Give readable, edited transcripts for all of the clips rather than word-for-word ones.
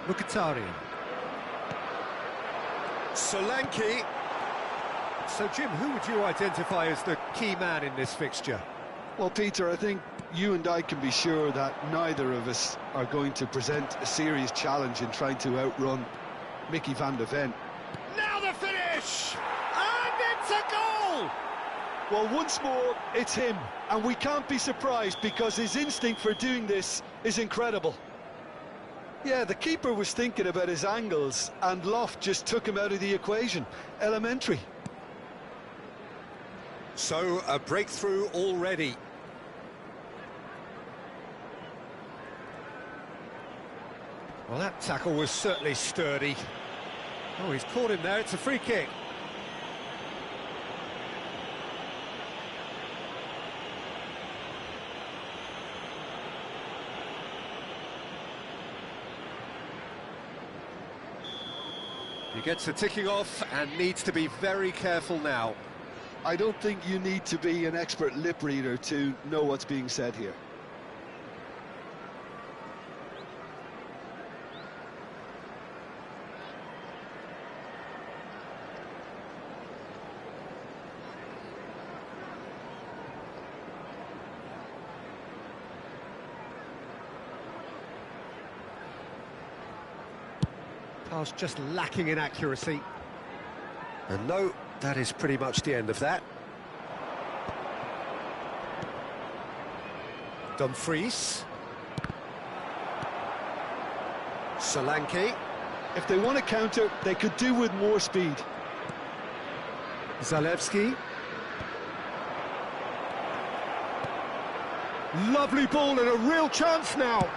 Mkhitaryan. Solanke. So, Jim, who would you identify as the key man in this fixture? Well, Peter, I think you and I can be sure that neither of us are going to present a serious challenge in trying to outrun Mickey van de Ven. Now the finish! And it's a goal! Well, once more, it's him, and we can't be surprised because his instinct for doing this is incredible. Yeah, the keeper was thinking about his angles, and Loft just took him out of the equation. Elementary. So, a breakthrough already. Well, that tackle was certainly sturdy. Oh, he's caught him there, it's a free kick. He gets the ticking off and needs to be very careful now. I don't think you need to be an expert lip reader to know what's being said here. Pass just lacking in accuracy. And no, that is pretty much the end of that. Dumfries. Solanke. If they want to counter, they could do with more speed. Zalewski. Lovely ball and a real chance now.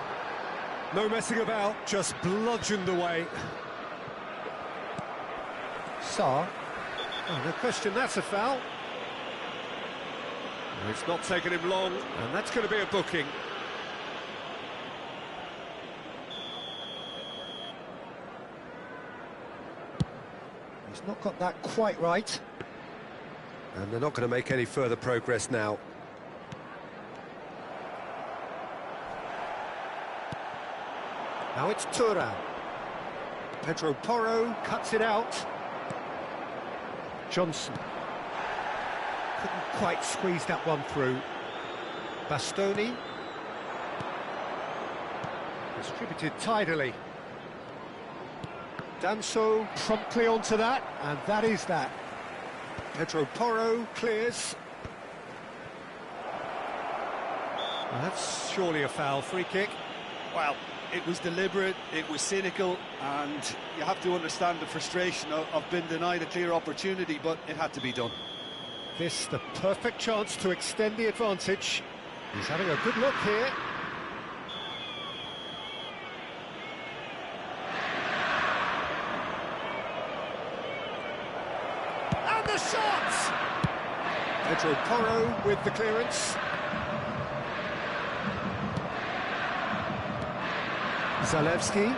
No messing about, just bludgeoned away. Sarr. Oh, no question, that's a foul. It's not taken him long, and that's going to be a booking. He's not got that quite right. And they're not going to make any further progress now. Now it's Thuram. Pedro Porro cuts it out. Johnson. Couldn't quite squeeze that one through. Bastoni. Distributed tidily. Danso promptly onto that, and that is that. Pedro Porro clears. Well, that's surely a foul, free kick. Well, it was deliberate, it was cynical, and you have to understand the frustration of being denied a clear opportunity, but it had to be done. This, the perfect chance to extend the advantage. He's having a good look here. And the shot! Pedro Porro with the clearance. Zalewski.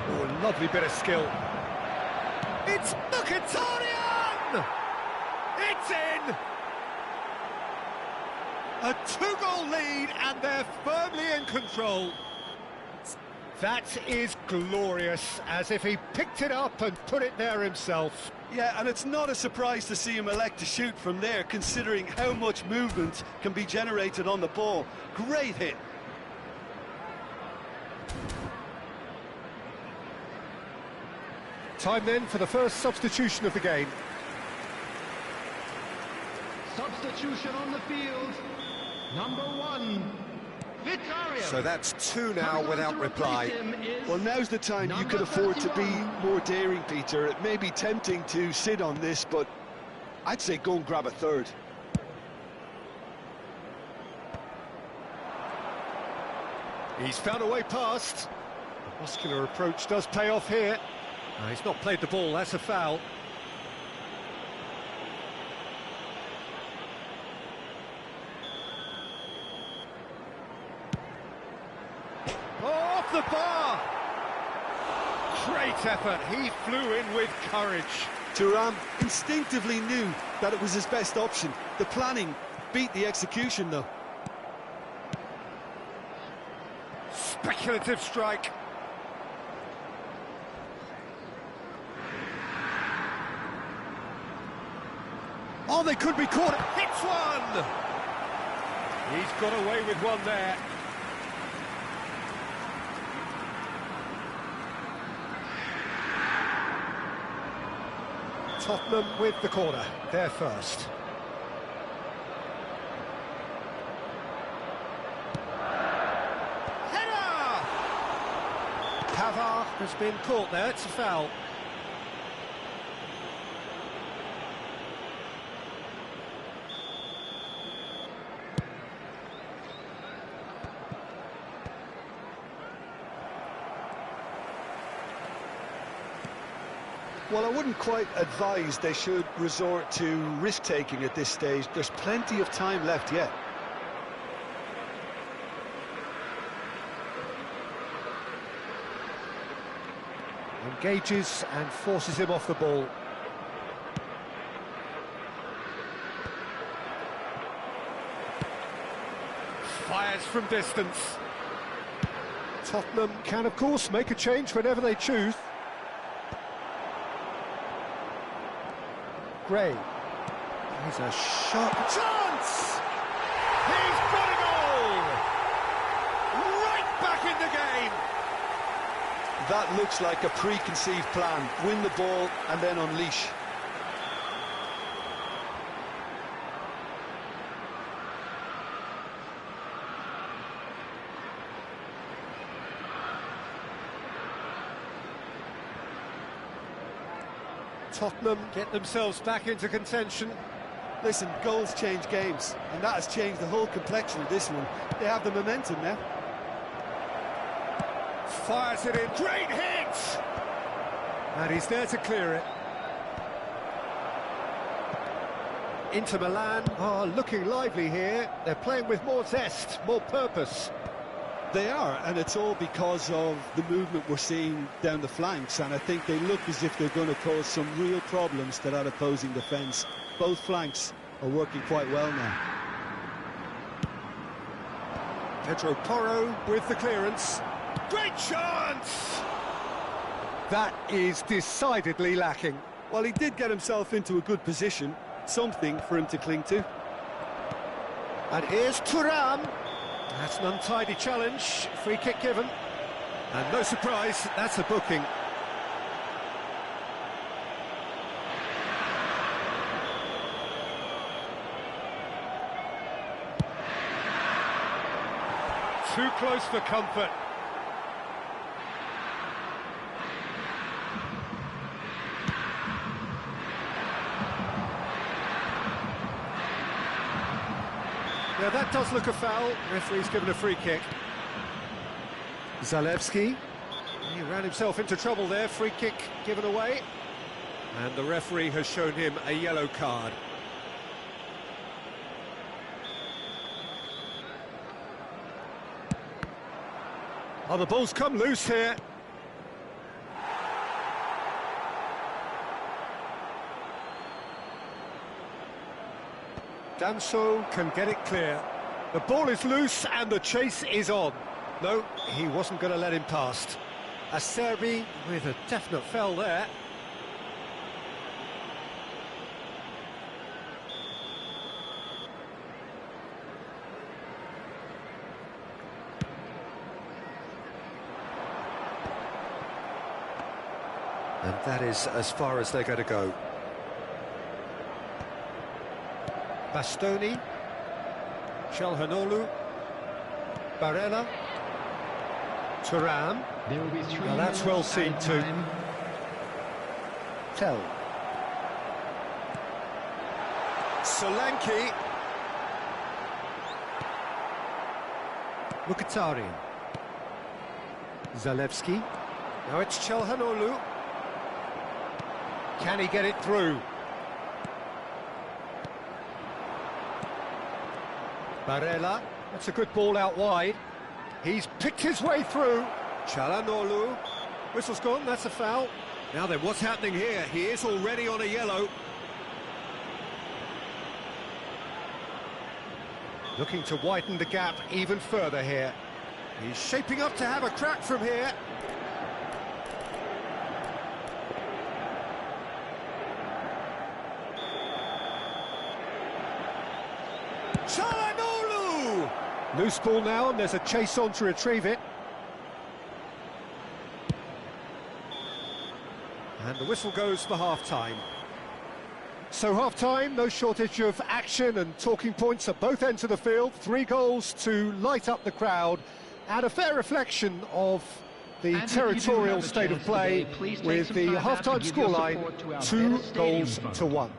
Oh, lovely bit of skill. It's Mkhitaryan! It's in! A two-goal lead, and they're firmly in control. That is glorious, as if he picked it up and put it there himself. Yeah, and it's not a surprise to see him elect to shoot from there, considering how much movement can be generated on the ball. Great hit. Time then for the first substitution of the game. Substitution on the field, number 1, Mkhitaryan. So that's 2 now without reply. Well, now's the time you could afford to be more daring, Peter. It may be tempting to sit on this, but I'd say go and grab a third. He's found a way past. The muscular approach does pay off here. He's not played the ball, that's a foul. Oh, off the bar! Great effort, he flew in with courage. Thuram instinctively knew that it was his best option. The planning beat the execution, though. Speculative strike. Oh, they could be caught. Hits one! He's got away with one there. Tottenham with the corner. They're first. Header! Pavard has been caught there. It's a foul. Well, I wouldn't quite advise they should resort to risk-taking at this stage. There's plenty of time left yet. Engages and forces him off the ball. Fires from distance. Tottenham can, of course, make a change whenever they choose. Gray. Here's a sharp chance! He's got a goal! Right back in the game! That looks like a preconceived plan. Win the ball and then unleash. Tottenham get themselves back into contention. Listen, goals change games, and that has changed the whole complexion of this one. They have the momentum now. Fires it in, great hit! And he's there to clear it. Inter Milan are looking lively here. They're playing with more zest, more purpose. They are, and it's all because of the movement we're seeing down the flanks, and I think they look as if they're going to cause some real problems to that opposing defence. Both flanks are working quite well now. Pedro Porro with the clearance. Great chance! That is decidedly lacking. Well, he did get himself into a good position, something for him to cling to. And here's Thuram. That's an untidy challenge, free kick given. And no surprise, that's a booking. Too close for comfort. Yeah, that does look a foul. Referee's given a free kick. Zalewski. He ran himself into trouble there. Free kick given away. And the referee has shown him a yellow card. Oh, the ball's come loose here. Danso can get it clear. The ball is loose and the chase is on. No, he wasn't going to let him past. Acerbi with a definite foul there. And that is as far as they're going to go. Bastoni, Calhanoglu, Barella, Thuram. There will be 3 Now that's well seen too. Tell. Solanke. Mkhitaryan. Zalewski. Now it's Calhanoglu. Can he get it through? Barella, that's a good ball out wide. He's picked his way through. Calhanoglu, whistle's gone, that's a foul. Now then, what's happening here? He is already on a yellow. Looking to widen the gap even further here. He's shaping up to have a crack from here. Çalhanoğlu! Loose ball now, and there's a chase on to retrieve it. And the whistle goes for half-time. So half-time, no shortage of action and talking points at both ends of the field. 3 goals to light up the crowd, and a fair reflection of the territorial state of play with the half-time scoreline 2-1.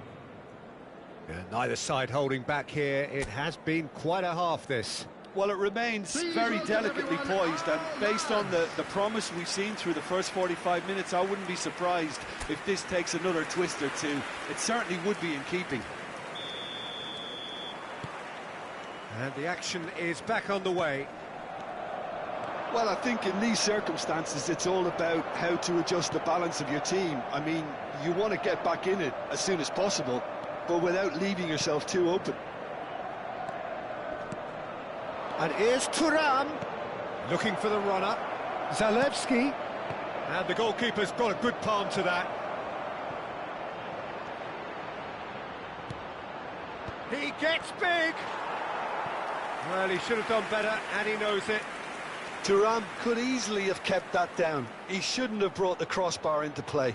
Yeah, neither side holding back here. It has been quite a half, this. Well, it remains very delicately poised, and based on the promise we've seen through the first 45 minutes, I wouldn't be surprised if this takes another twist or two. It certainly would be in keeping. And the action is back on the way. Well, I think in these circumstances, it's all about how to adjust the balance of your team. I mean, you want to get back in it as soon as possible, but without leaving yourself too open. And here's Thuram, looking for the runner. Zalewski. And the goalkeeper's got a good palm to that. He gets big. Well, he should have done better, and he knows it. Thuram could easily have kept that down. He shouldn't have brought the crossbar into play.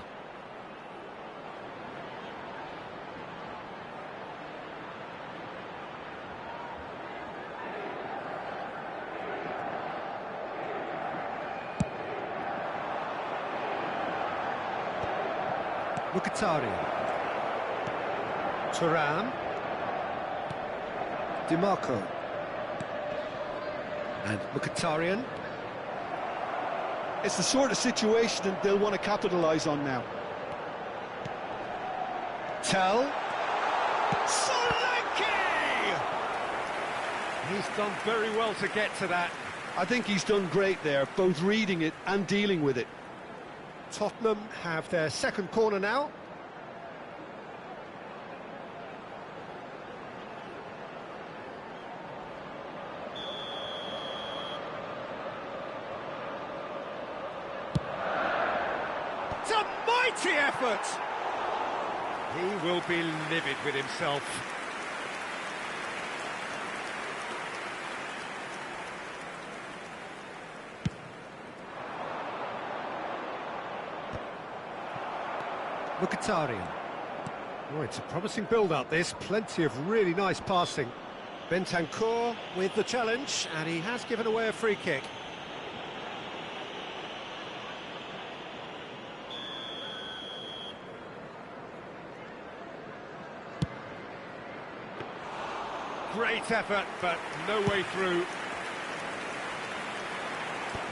Mkhitaryan. Thuram. DiMarco. And Mkhitaryan. It's the sort of situation that they'll want to capitalise on now. Tell. Solanke! He's done very well to get to that. I think he's done great there, both reading it and dealing with it. Tottenham have their second corner now. It's a mighty effort! He will be livid with himself. Mkhitaryan. Oh, it's a promising build-up, this. Plenty of really nice passing. Bentancur with the challenge, and he has given away a free kick. Great effort, but no way through.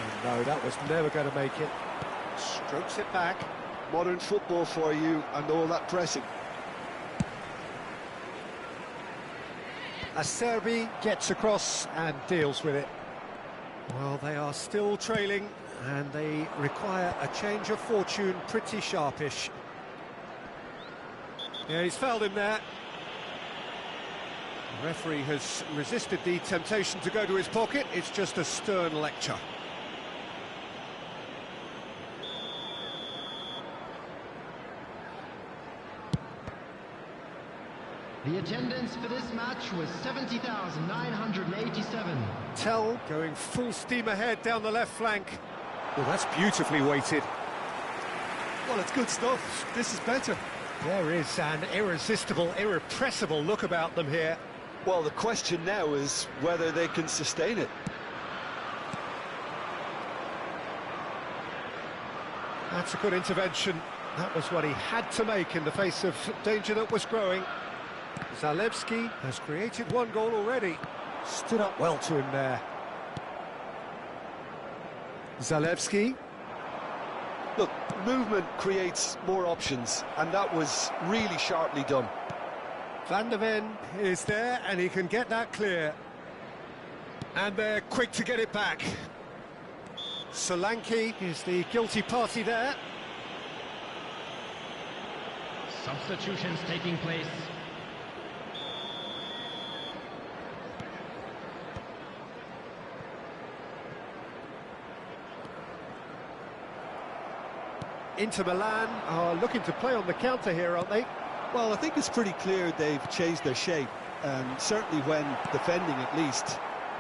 Oh, no, that was never going to make it. Strokes it back. Modern football for you, and all that pressing. Acerbi gets across and deals with it. Well, they are still trailing, and they require a change of fortune, pretty sharpish. Yeah, he's fouled him there. The referee has resisted the temptation to go to his pocket. It's just a stern lecture. The attendance for this match was 70,987. Tell going full steam ahead down the left flank. Well, that's beautifully weighted. Well, it's good stuff. This is better. There is an irresistible, irrepressible look about them here. Well, the question now is whether they can sustain it. That's a good intervention. That was what he had to make in the face of danger that was growing. Zalewski has created 1 goal already. Stood up well to him there. Zalewski. Look, movement creates more options, and that was really sharply done. Van der Ven is there, and he can get that clear. And they're quick to get it back. Solanke is the guilty party there. Substitutions taking place. Inter Milan are looking to play on the counter here, aren't they? Well, I think it's pretty clear they've changed their shape, certainly when defending at least,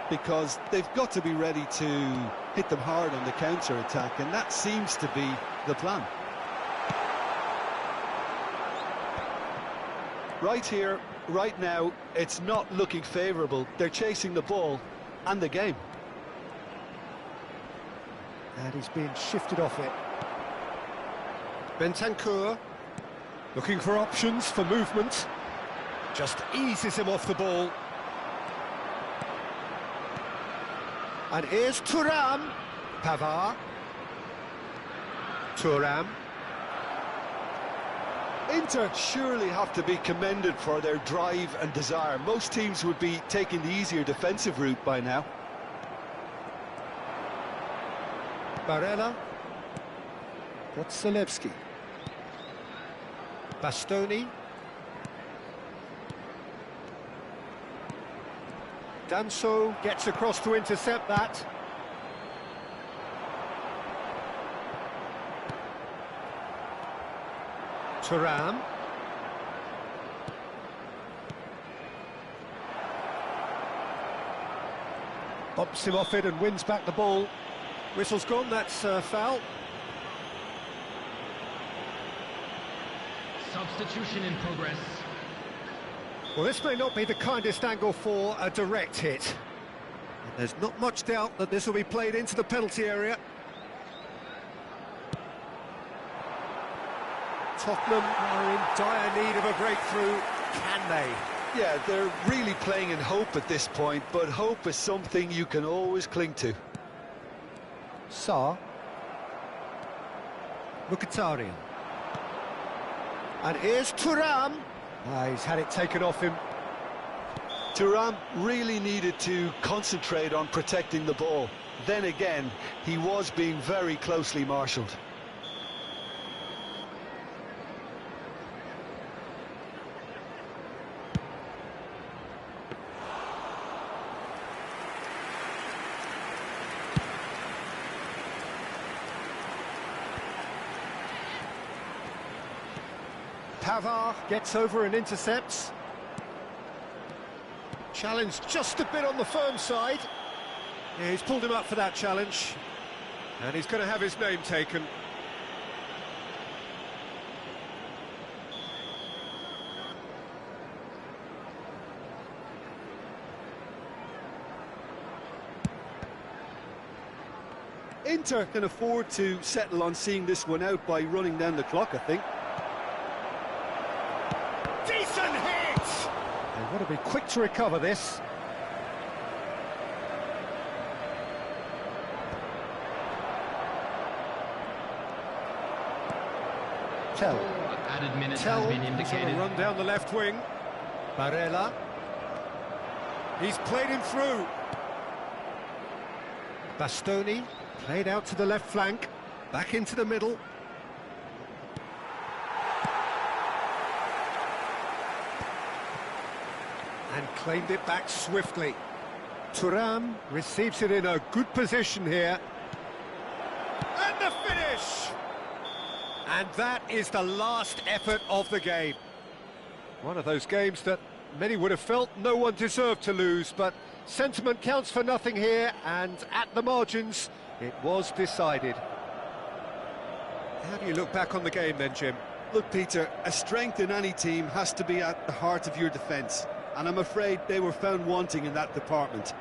because they've got to be ready to hit them hard on the counter-attack, and that seems to be the plan. Right here, right now, it's not looking favourable. They're chasing the ball and the game. And he's being shifted off it. Bentancur, looking for options for movement. Just eases him off the ball. And here's Thuram. Pavard. Thuram. Inter surely have to be commended for their drive and desire. Most teams would be taking the easier defensive route by now. Barella. Gotzelewski. Bastoni. Danso gets across to intercept that. Thuram. Bumps him off it and wins back the ball. Whistle's gone, that's a foul. Substitution in progress. Well, this may not be the kindest angle for a direct hit. There's not much doubt that this will be played into the penalty area. Tottenham are in dire need of a breakthrough. Can they? Yeah, they're really playing in hope at this point, but hope is something you can always cling to. Sarr. Mkhitaryan. And here's Thuram. He's had it taken off him. Thuram really needed to concentrate on protecting the ball. Then again, he was being very closely marshalled. Pavard gets over and intercepts. Challenge just a bit on the firm side. Yeah, he's pulled him up for that challenge. And he's going to have his name taken. Inter can afford to settle on seeing this one out by running down the clock, I think. Decent hit! They've got to be quick to recover this. Tell. Added minutes Tell has been is on indicated. a run down the left wing. Barella. He's played him through. Bastoni played out to the left flank. Back into the middle. And claimed it back swiftly. Thuram receives it in a good position here. And the finish! And that is the last effort of the game. One of those games that many would have felt no one deserved to lose, but sentiment counts for nothing here, and at the margins, it was decided. How do you look back on the game then, Jim? Look, Peter, a strength in any team has to be at the heart of your defence, and I'm afraid they were found wanting in that department.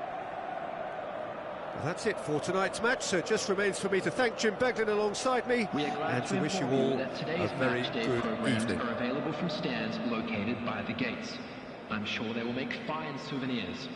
Well, that's it for tonight's match, so it just remains for me to thank Jim Beglin alongside me We are glad and to wish you inform all that today's a very matchday good programs evening. are available from stands located by the gates. I'm sure they will make fine souvenirs.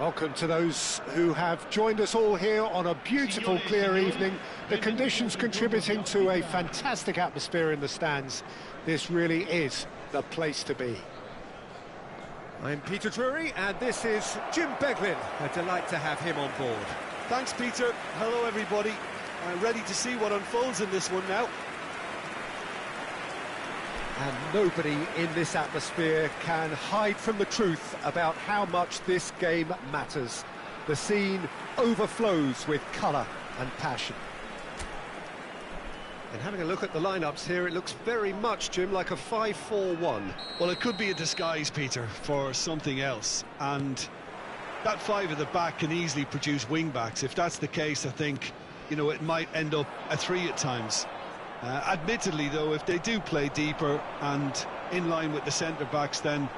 Welcome to those who have joined us all here on a beautiful, clear evening. The conditions contributing to a fantastic atmosphere in the stands. This really is the place to be. I'm Peter Drury, and this is Jim Beglin. A delight to have him on board. Thanks, Peter. Hello, everybody. I'm ready to see what unfolds in this one now. And nobody in this atmosphere can hide from the truth about how much this game matters. The scene overflows with colour and passion. And having a look at the lineups here, it looks very much, Jim, like a 5-4-1. Well, it could be a disguise, Peter, for something else. And that five at the back can easily produce wing-backs. If that's the case, I think, you know, it might end up a three at times. Admittedly, though, if they do play deeper and in line with the centre-backs, then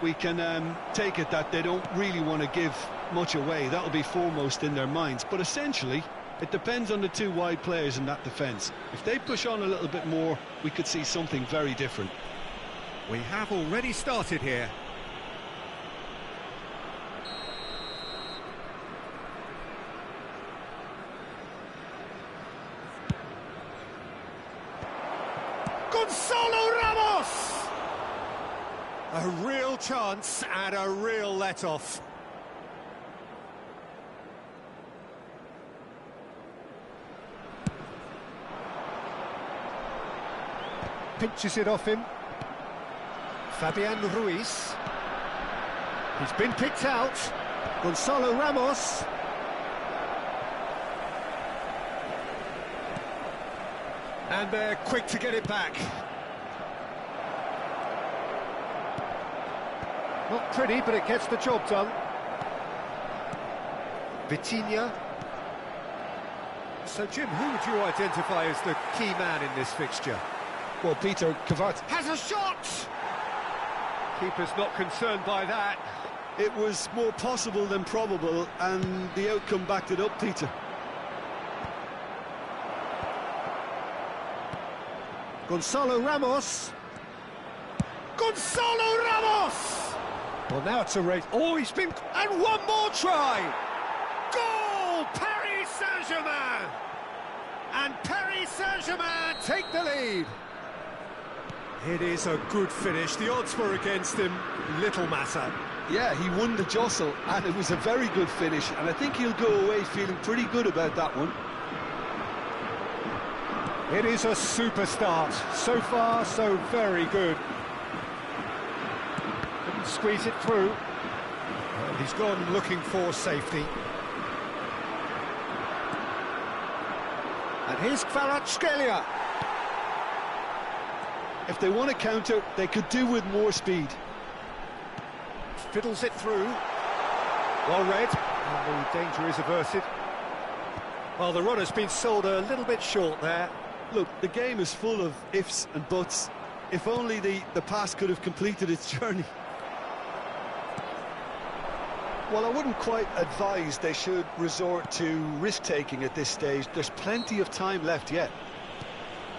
we can take it that they don't really want to give much away. That'll be foremost in their minds. But essentially, it depends on the two wide players in that defence. If they push on a little bit more, we could see something very different. We have already started here. Gonzalo Ramos! A real chance and a real let-off. Pinches it off him. Fabian Ruiz. He's been picked out. Gonzalo Ramos. And they're quick to get it back. Not pretty, but it gets the job done. Vitinha. So, Jim, who would you identify as the key man in this fixture? Well, Peter, Kvart Has a shot! Keeper's not concerned by that. it was more possible than probable, and the outcome backed it up, Peter. Gonzalo Ramos. Gonzalo Ramos! Well, now it's a race. Oh, he's been... And one more try! Goal! Paris Saint-Germain! And Paris Saint-Germain take the lead. It is a good finish. The odds were against him. Little matter. Yeah, he won the jostle, and it was a very good finish, and I think he'll go away feeling pretty good about that one. It is a super start. So far, so very good. Couldn't squeeze it through. And he's gone looking for safety. And here's Kvaratskhelia. If they want to counter, they could do with more speed. Fiddles it through. Well read. And the danger is averted. Well, the runner's been sold a little bit short there. Look, the game is full of ifs and buts. If only the pass could have completed its journey. Well, I wouldn't quite advise they should resort to risk-taking at this stage. There's plenty of time left yet.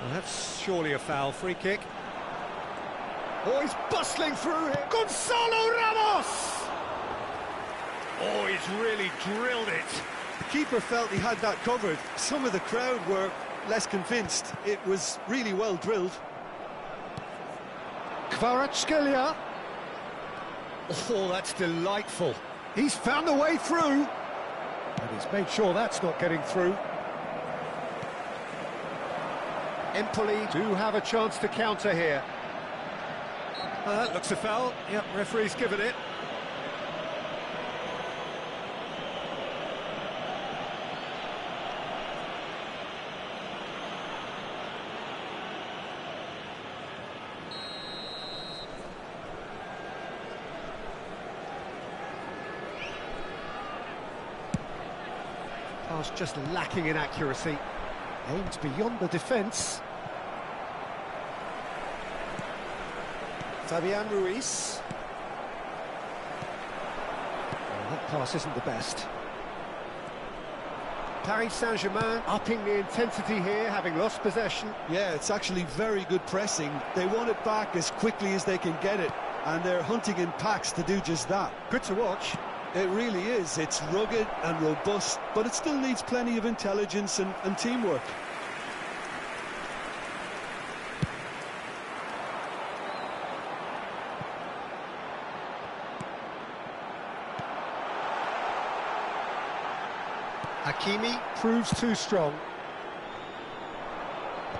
Well, that's surely a foul. Free kick. Oh, he's bustling through here. Gonzalo Ramos! Oh, he's really drilled it. The keeper felt he had that covered. Some of the crowd were less convinced. It was really well drilled. Kvaratskhelia. Oh, that's delightful. He's found a way through. And he's made sure that's not getting through. Empoli do have a chance to counter here. That looks a foul. Yep, referee's given it. Pass just lacking in accuracy. Aimed beyond the defence. Fabian Ruiz. Well, that pass isn't the best. Paris Saint-Germain upping the intensity here, having lost possession. Yeah, it's actually very good pressing. They want it back as quickly as they can get it, and they're hunting in packs to do just that. Good to watch. It really is. It's rugged and robust, but it still needs plenty of intelligence and teamwork. Hakimi proves too strong.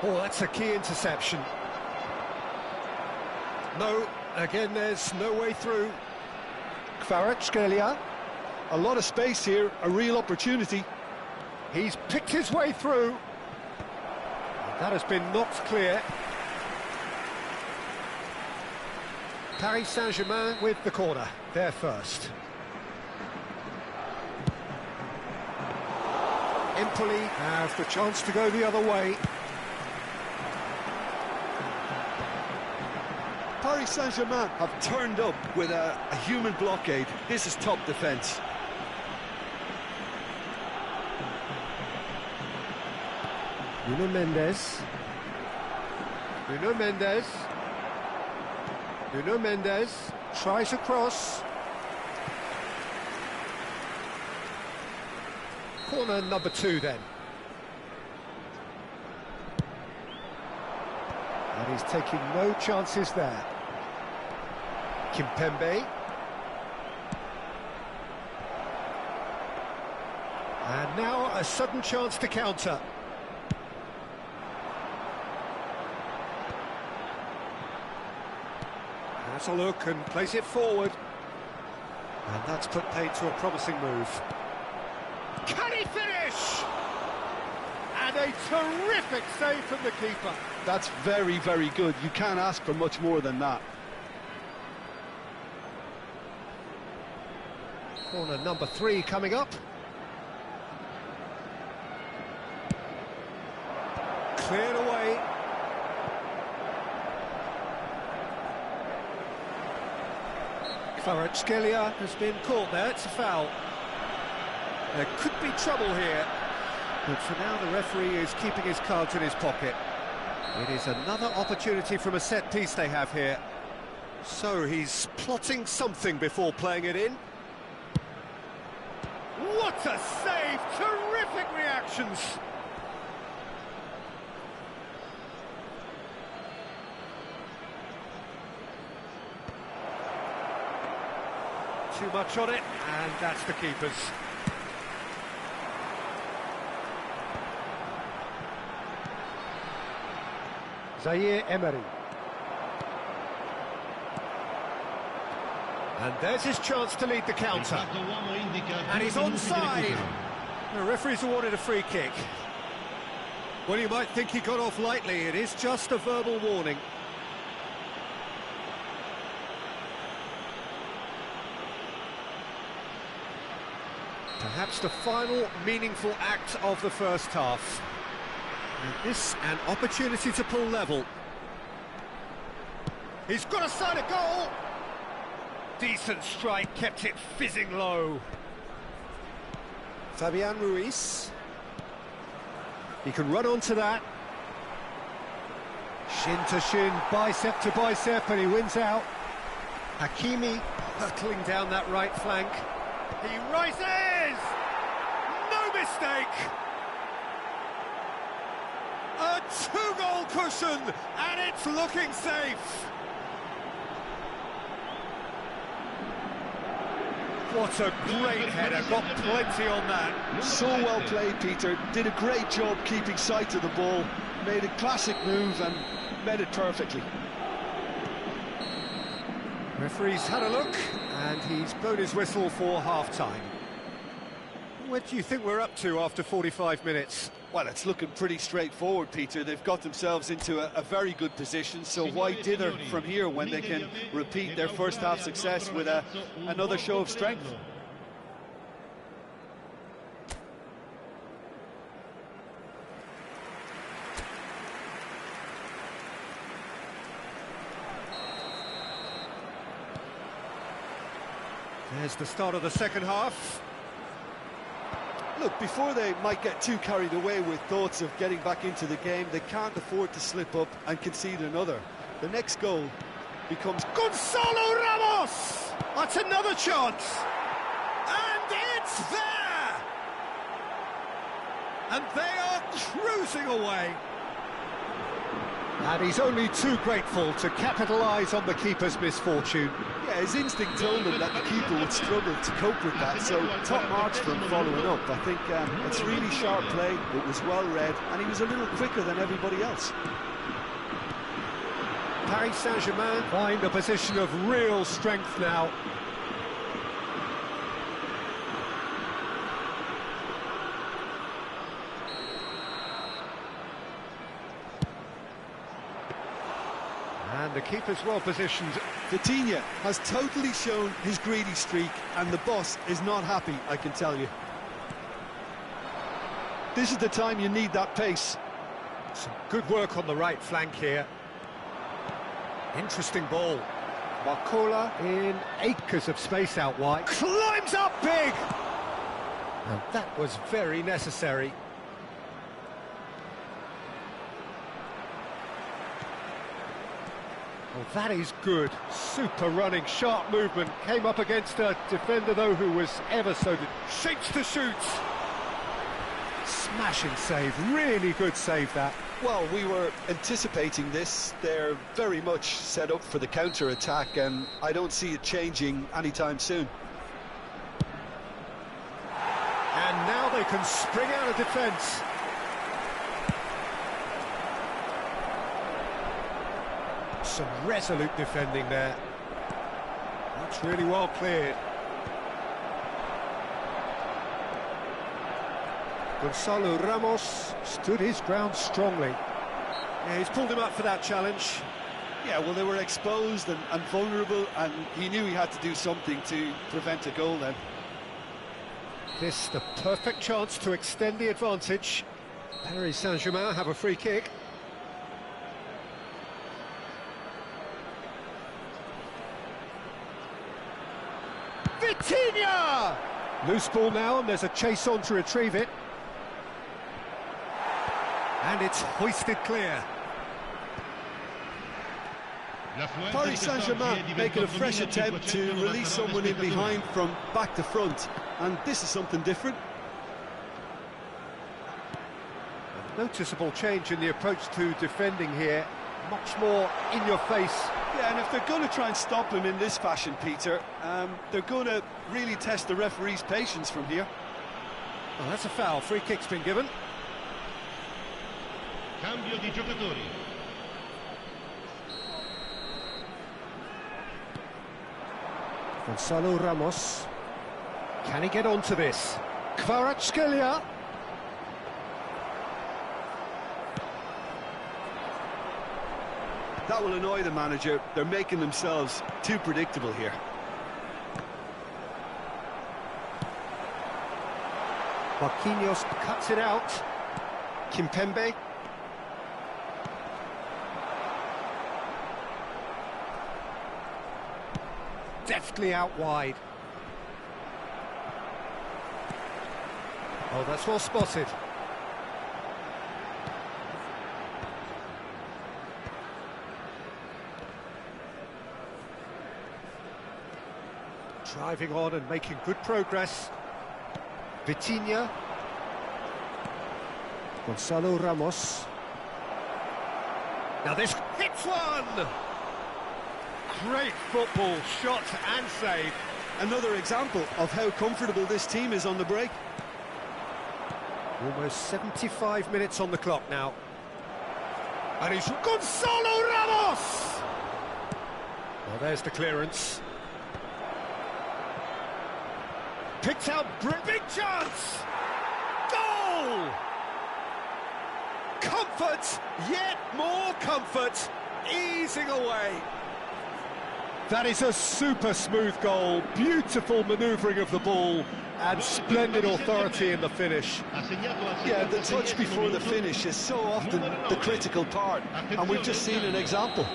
Oh, that's a key interception. No, again, there's no way through. Kvaratskhelia. A lot of space here, a real opportunity. He's picked his way through. That has been knocked clear. Paris Saint-Germain with the corner. They're first. Empoli have the chance to go the other way. Paris Saint-Germain have turned up with a human blockade. This is top defence. Nuno Mendes. Nuno Mendes. Nuno Mendes tries a cross. Corner number 2 then. And he's taking no chances there. Kimpembe. And now a sudden chance to counter. Has a look and plays it forward. And that's put paid to a promising move. Can he finish? And a terrific save from the keeper. That's very, very good. You can't ask for much more than that. Corner number 3 coming up. Cleared away. Kvaratskhelia has been caught there, it's a foul. There could be trouble here, but for now the referee is keeping his cards in his pocket. It is another opportunity from a set piece they have here. So he's plotting something before playing it in. What a save! Terrific reactions! Too much on it, and that's the keeper's. Zaire Emery. And there's his chance to lead the counter. And he's onside. The referee's awarded a free kick. Well, you might think he got off lightly. It is just a verbal warning. Perhaps the final meaningful act of the first half. And this an opportunity to pull level. He's got a side of goal. Decent strike, kept it fizzing low. Fabian Ruiz. He can run onto that. Shin to shin, bicep to bicep, and he wins out. Hakimi hurtling down that right flank. He rises! No mistake! A 2-goal cushion, and it's looking safe. What a great header, got plenty on that. So well played, Peter. Did a great job keeping sight of the ball. Made a classic move and met it perfectly. Referee's had a look, and he's blown his whistle for half-time. What do you think we're up to after 45 minutes? Well, it's looking pretty straightforward, Peter. They've got themselves into a very good position, so why dither from here when they can repeat their first-half success with another show of strength? There's the start of the second half. Look, before they might get too carried away with thoughts of getting back into the game, they can't afford to slip up and concede another. The next goal becomes... Gonzalo Ramos! That's another chance! It's there! And they are cruising away. And he's only too grateful to capitalise on the keeper's misfortune. Yeah, his instinct told him that the keeper would struggle to cope with that, so top marks for him following up. I think it's really sharp play, it was well read, and he was a little quicker than everybody else. Paris Saint-Germain find a position of real strength now. And the keeper's well positioned. Vitinha has totally shown his greedy streak, and the boss is not happy, I can tell you. This is the time you need that pace. Some good work on the right flank here. Interesting ball. Barcola in acres of space out wide. Climbs up big! And that was very necessary. Well, that is good. Super running, sharp movement. Came up against a defender, though, who was ever so good. Shapes to shoot. Smashing save. Really good save, that. Well, we were anticipating this. They're very much set up for the counter-attack, and I don't see it changing anytime soon. And now they can spring out of defence. Some resolute defending there. That's really well cleared. Gonzalo Ramos stood his ground strongly. Yeah, he's pulled him up for that challenge. Yeah, well, they were exposed and vulnerable, and he knew he had to do something to prevent a goal then. This the perfect chance to extend the advantage. Paris Saint-Germain have a free kick. Vitinha! Loose ball now, and there's a chase on to retrieve it. And it's hoisted clear. Paris Saint-Germain making a fresh attempt to release someone in behind from back to front, and this is something different. A noticeable change in the approach to defending here. Much more in your face. Yeah, and if they're going to try and stop him in this fashion, Peter, they're going to really test the referee's patience from here. Well, that's a foul. Free kick's been given. Cambio di giocatori. Gonzalo Ramos. Can he get onto this? Kvaratskhelia. That will annoy the manager. They're making themselves too predictable here. Marquinhos cuts it out. Kimpembe. Deftly out wide. Oh, that's well spotted. Driving on and making good progress. Vitinha. Gonzalo Ramos. Now this hits one! Great football, shot and save. Another example of how comfortable this team is on the break. Almost 75 minutes on the clock now. And he's Gonzalo Ramos! Well, there's the clearance. Picked out, big chance! Goal! Comfort, yet more comfort, easing away. That is a super smooth goal, beautiful manoeuvring of the ball, and splendid authority in the finish. Yeah, the touch before the finish is so often the critical part, and we've just seen an example.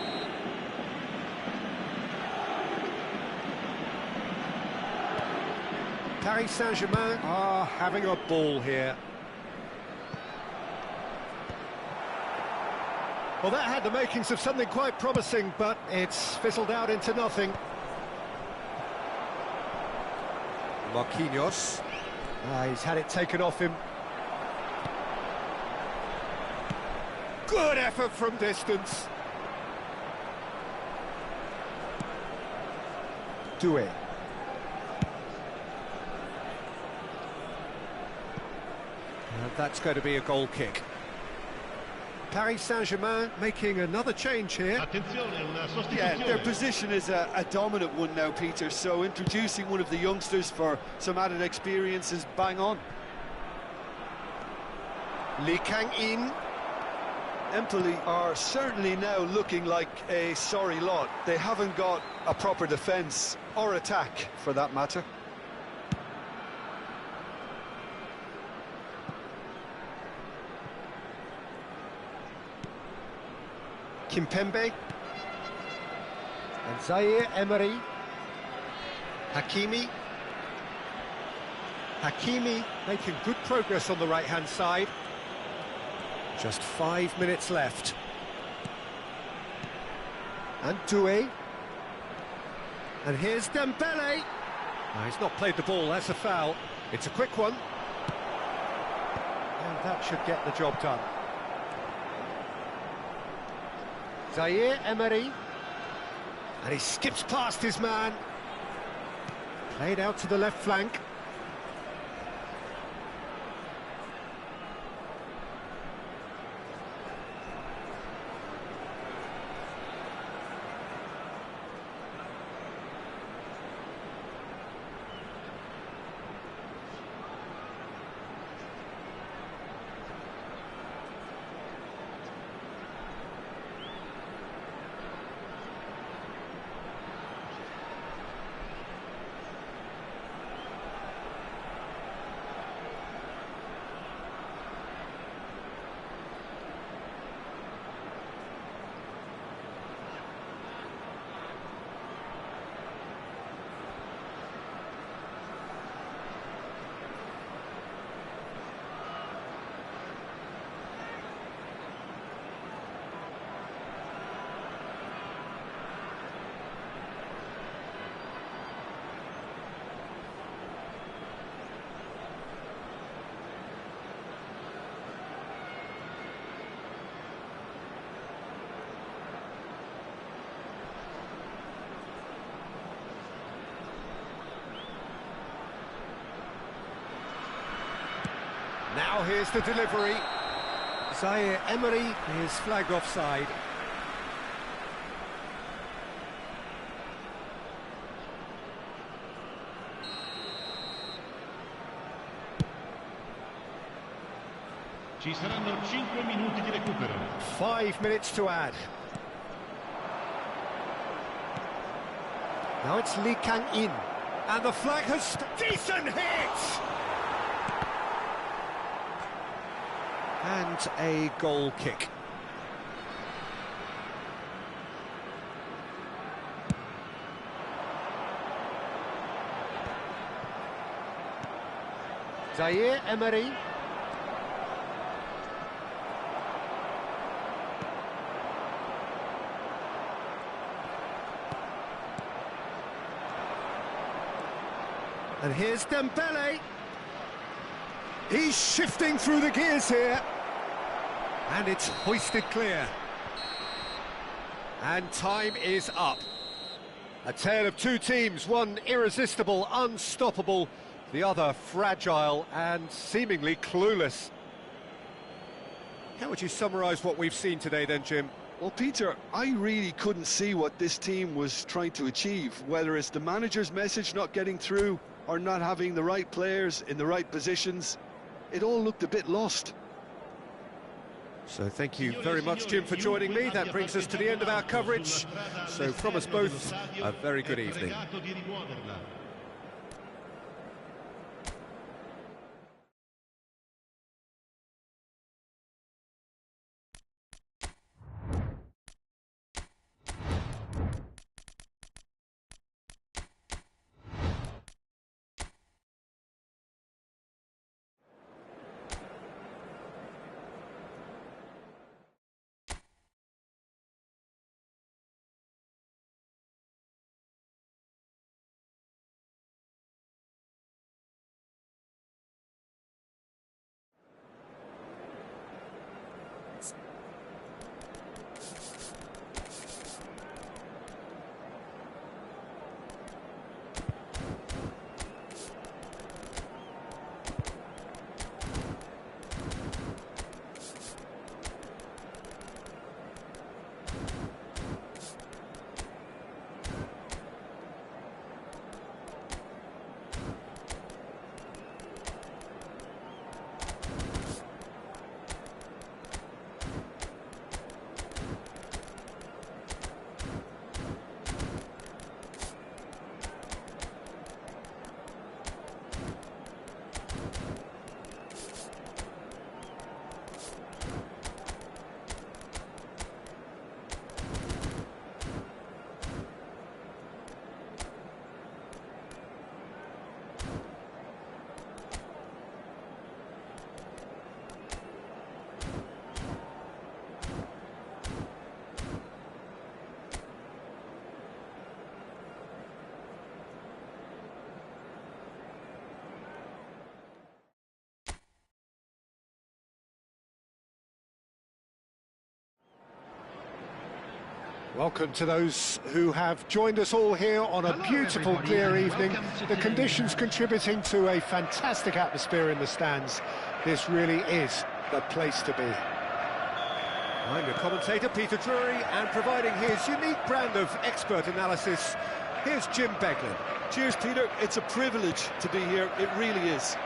Paris Saint-Germain are having a ball here. Well, that had the makings of something quite promising, but it's fizzled out into nothing. Marquinhos. He's had it taken off him. Good effort from distance. Doué. And that's going to be a goal kick. Paris Saint-Germain making another change here. Yeah, their position is a dominant one now, Peter, so introducing one of the youngsters for some added experience is bang on. Lee Kang-in. Empoli are certainly now looking like a sorry lot. They haven't got a proper defence, or attack, for that matter. Kimpembe. And Zaire Emery. Hakimi. Hakimi making good progress on the right-hand side. Just 5 minutes left. And Doué. And here's Dembele. No, he's not played the ball, that's a foul. It's a quick one. And that should get the job done. Zaire Emery. And he skips past his man. Played out to the left flank. Now here's the delivery. Zaire Emery is flagged offside. Ci saranno 5 minuti di recupero. 5 minutes to add. Now it's Lee Kang-in. And the flag has... Decent hit! And a goal kick. Zaire Emery. And here's Dembele. He's shifting through the gears here. And it's hoisted clear. And time is up. A tale of two teams, one irresistible, unstoppable, the other fragile and seemingly clueless. How would you summarise what we've seen today then, Jim? Well, Peter, I really couldn't see what this team was trying to achieve, whether it's the manager's message not getting through or not having the right players in the right positions. It all looked a bit lost. So thank you very much, Jim, for joining me. That brings us to the end of our coverage. So from us both, a very good evening. Welcome to those who have joined us all here on a beautiful, clear evening. The conditions contributing to a fantastic atmosphere in the stands. This really is the place to be. I'm your commentator, Peter Drury, and providing his unique brand of expert analysis, here's Jim Beglin. Cheers, Peter. It's a privilege to be here. It really is.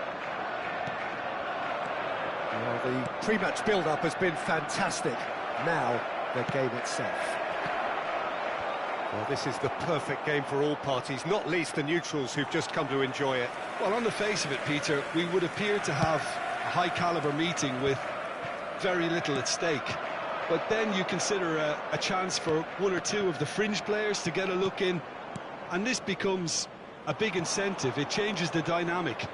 Well, the pre-match build-up has been fantastic. Now, the game itself. Well, this is the perfect game for all parties, not least the neutrals who've just come to enjoy it. Well, on the face of it, Peter, we would appear to have a high-caliber meeting with very little at stake. But then you consider a chance for one or two of the fringe players to get a look in, and this becomes a big incentive. It changes the dynamic.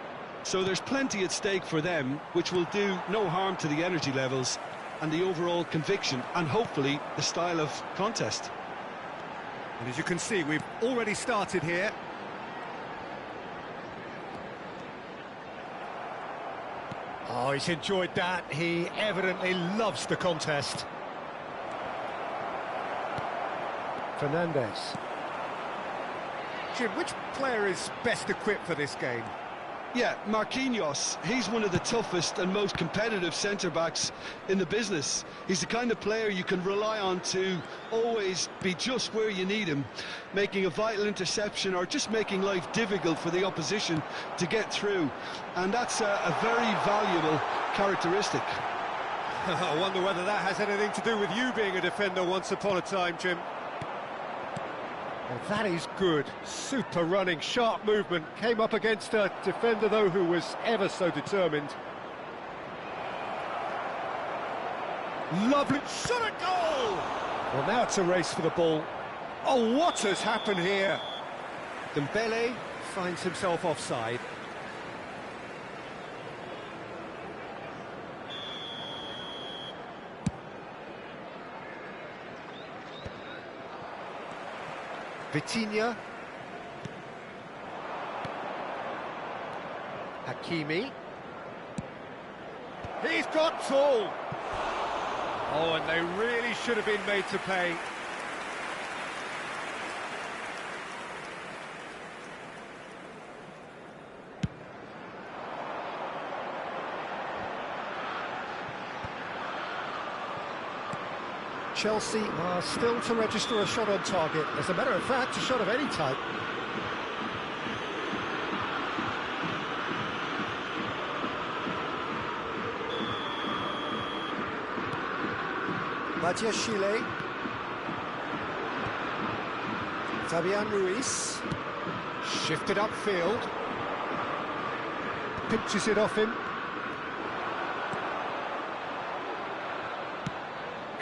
So there's plenty at stake for them, which will do no harm to the energy levels and the overall conviction, and hopefully the style of contest. And as you can see, we've already started here. Oh, he's enjoyed that. He evidently loves the contest. Fernandez. Jim, which player is best equipped for this game? Yeah, Marquinhos. He's one of the toughest and most competitive centre-backs in the business. He's the kind of player you can rely on to always be just where you need him, making a vital interception or just making life difficult for the opposition to get through. And that's a very valuable characteristic. I wonder whether that has anything to do with you being a defender once upon a time, Jim. Well, that is good. Super running, sharp movement. Came up against a defender, though, who was ever so determined. Lovely shot at goal! Well, now it's a race for the ball. Oh, what has happened here? Dembele finds himself offside. Vitinha. Hakimi. He's got tall. Oh, and they really should have been made to pay. Chelsea are still to register a shot on target. As a matter of fact, a shot of any type. Matias Chile. Fabian Ruiz. Shifted upfield. Pinches it off him.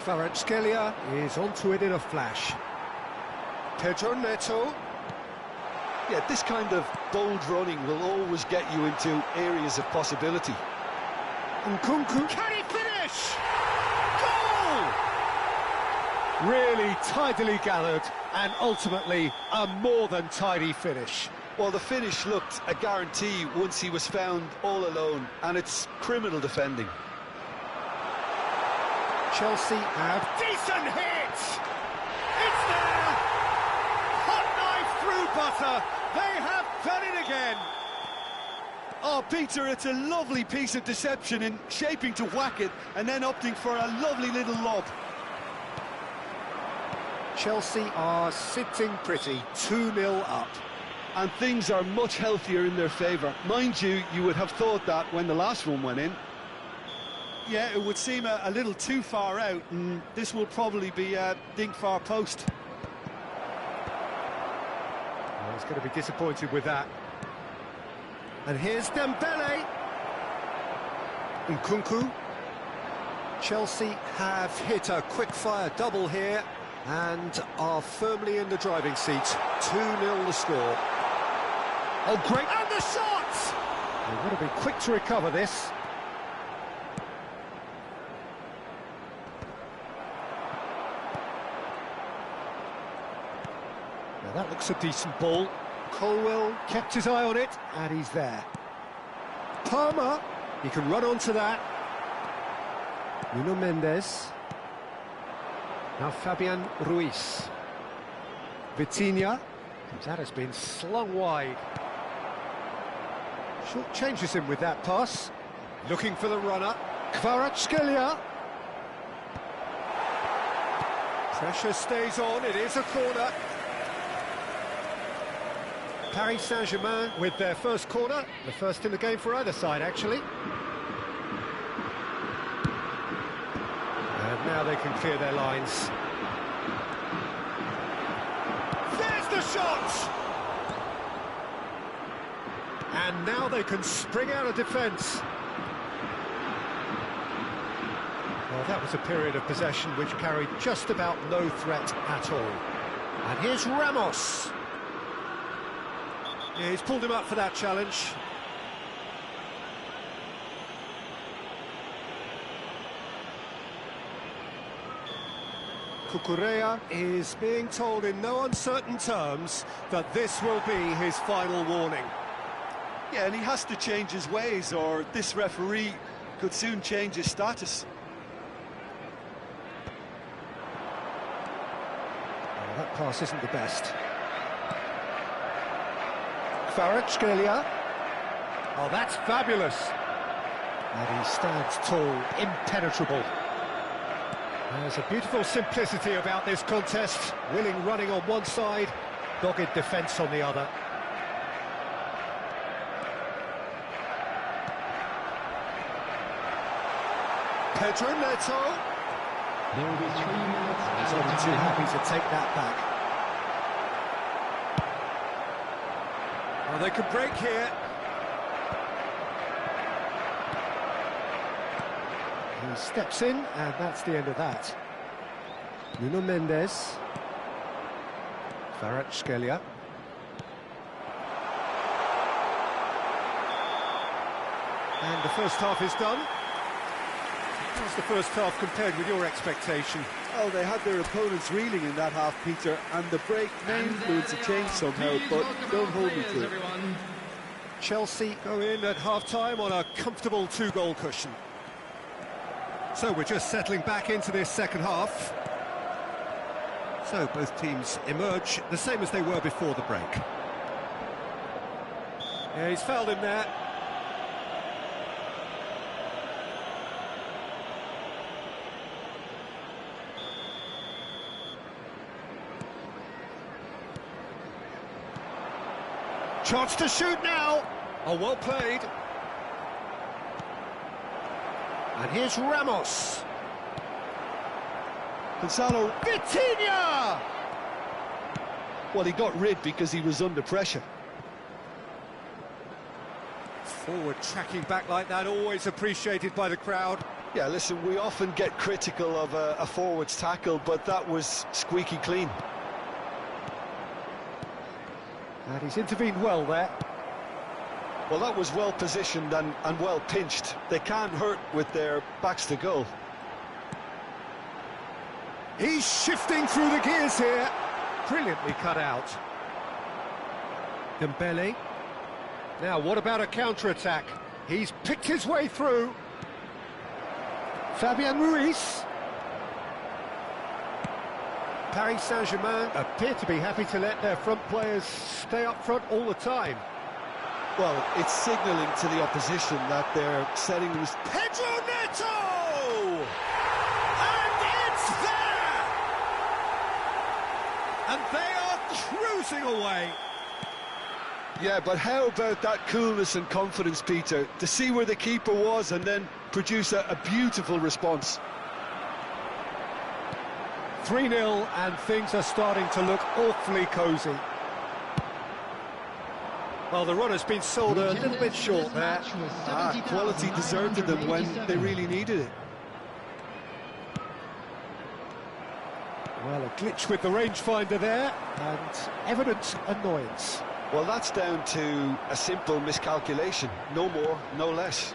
Kvaratskhelia is onto it in a flash. Pedro Neto. Yeah, this kind of bold running will always get you into areas of possibility. Nkunku. Can he finish? Goal! Really tidily gathered, and ultimately a more than tidy finish. Well, the finish looked a guarantee once he was found all alone, and it's criminal defending. Chelsea have decent hit! It's there! Hot knife through butter! They have done it again! Oh, Peter, it's a lovely piece of deception in shaping to whack it and then opting for a lovely little lob. Chelsea are sitting pretty, 2-0 up. And things are much healthier in their favour. Mind you, you would have thought that when the last one went in. Yeah, it would seem a little too far out, and this will probably be a dink far post. Well, he's going to be disappointed with that. And here's Dembele. Nkunku. Chelsea have hit a quick-fire double here and are firmly in the driving seat. 2-0 the score. Oh, great! And the shot! They've got to be quick to recover this. Now that looks a decent ball. Colwell kept his eye on it, and he's there. Palmer, he can run onto that. Nuno Mendes. Now Fabian Ruiz. Vitinha. That has been slung wide. Short changes him with that pass. Looking for the runner. Kvaratskhelia. Pressure stays on, it is a corner. Paris Saint-Germain with their first corner, the first in the game for either side, actually. And now they can clear their lines. There's the shot! And now they can spring out of defence. Well, that was a period of possession which carried just about no threat at all. And here's Ramos. Yeah, he's pulled him up for that challenge. Cucurella is being told in no uncertain terms that this will be his final warning. Yeah, and he has to change his ways, or this referee could soon change his status. Oh, that pass isn't the best. Kvaratskhelia. Oh, that's fabulous. And he stands tall, impenetrable. There's a beautiful simplicity about this contest. Willing running on one side, dogged defence on the other. Pedro Neto. There will be 3 minutes. He's only too happy to take that back. Well, they could break here. He steps in, and that's the end of that. Nuno Mendes. Kvaratskhelia. And the first half is done. How's the first half compared with your expectation? Oh, they had their opponents reeling in that half, Peter, and the break may influence a change somehow, but don't hold me to it. Chelsea go in at half-time on a comfortable 2-goal cushion. So we're just settling back into this second half. So both teams emerge the same as they were before the break. Yeah, he's fouled him there. Chance to shoot now. Oh, well played. And here's Ramos. Gonzalo. Vitinha! Well, he got rid because he was under pressure. Forward tracking back like that, always appreciated by the crowd. Yeah, listen, we often get critical of a forward's tackle, but that was squeaky clean. And he's intervened well there. Well, that was well positioned and well pinched. They can't hurt with their backs to goal. He's shifting through the gears here. Brilliantly cut out. Dembele. Now, what about a counter-attack? He's picked his way through. Fabian Ruiz. Paris Saint-Germain appear to be happy to let their front players stay up front all the time. Well, it's signalling to the opposition that they're setting this. Pedro Neto! And it's there! And they are cruising away. Yeah, but how about that coolness and confidence, Peter, to see where the keeper was and then produce a beautiful response. 3-0, and things are starting to look awfully cosy. Well, the run has been sold a little bit short there. Quality deserted them when they really needed it. Well, a glitch with the rangefinder there, and evident annoyance. Well, that's down to a simple miscalculation. No more, no less.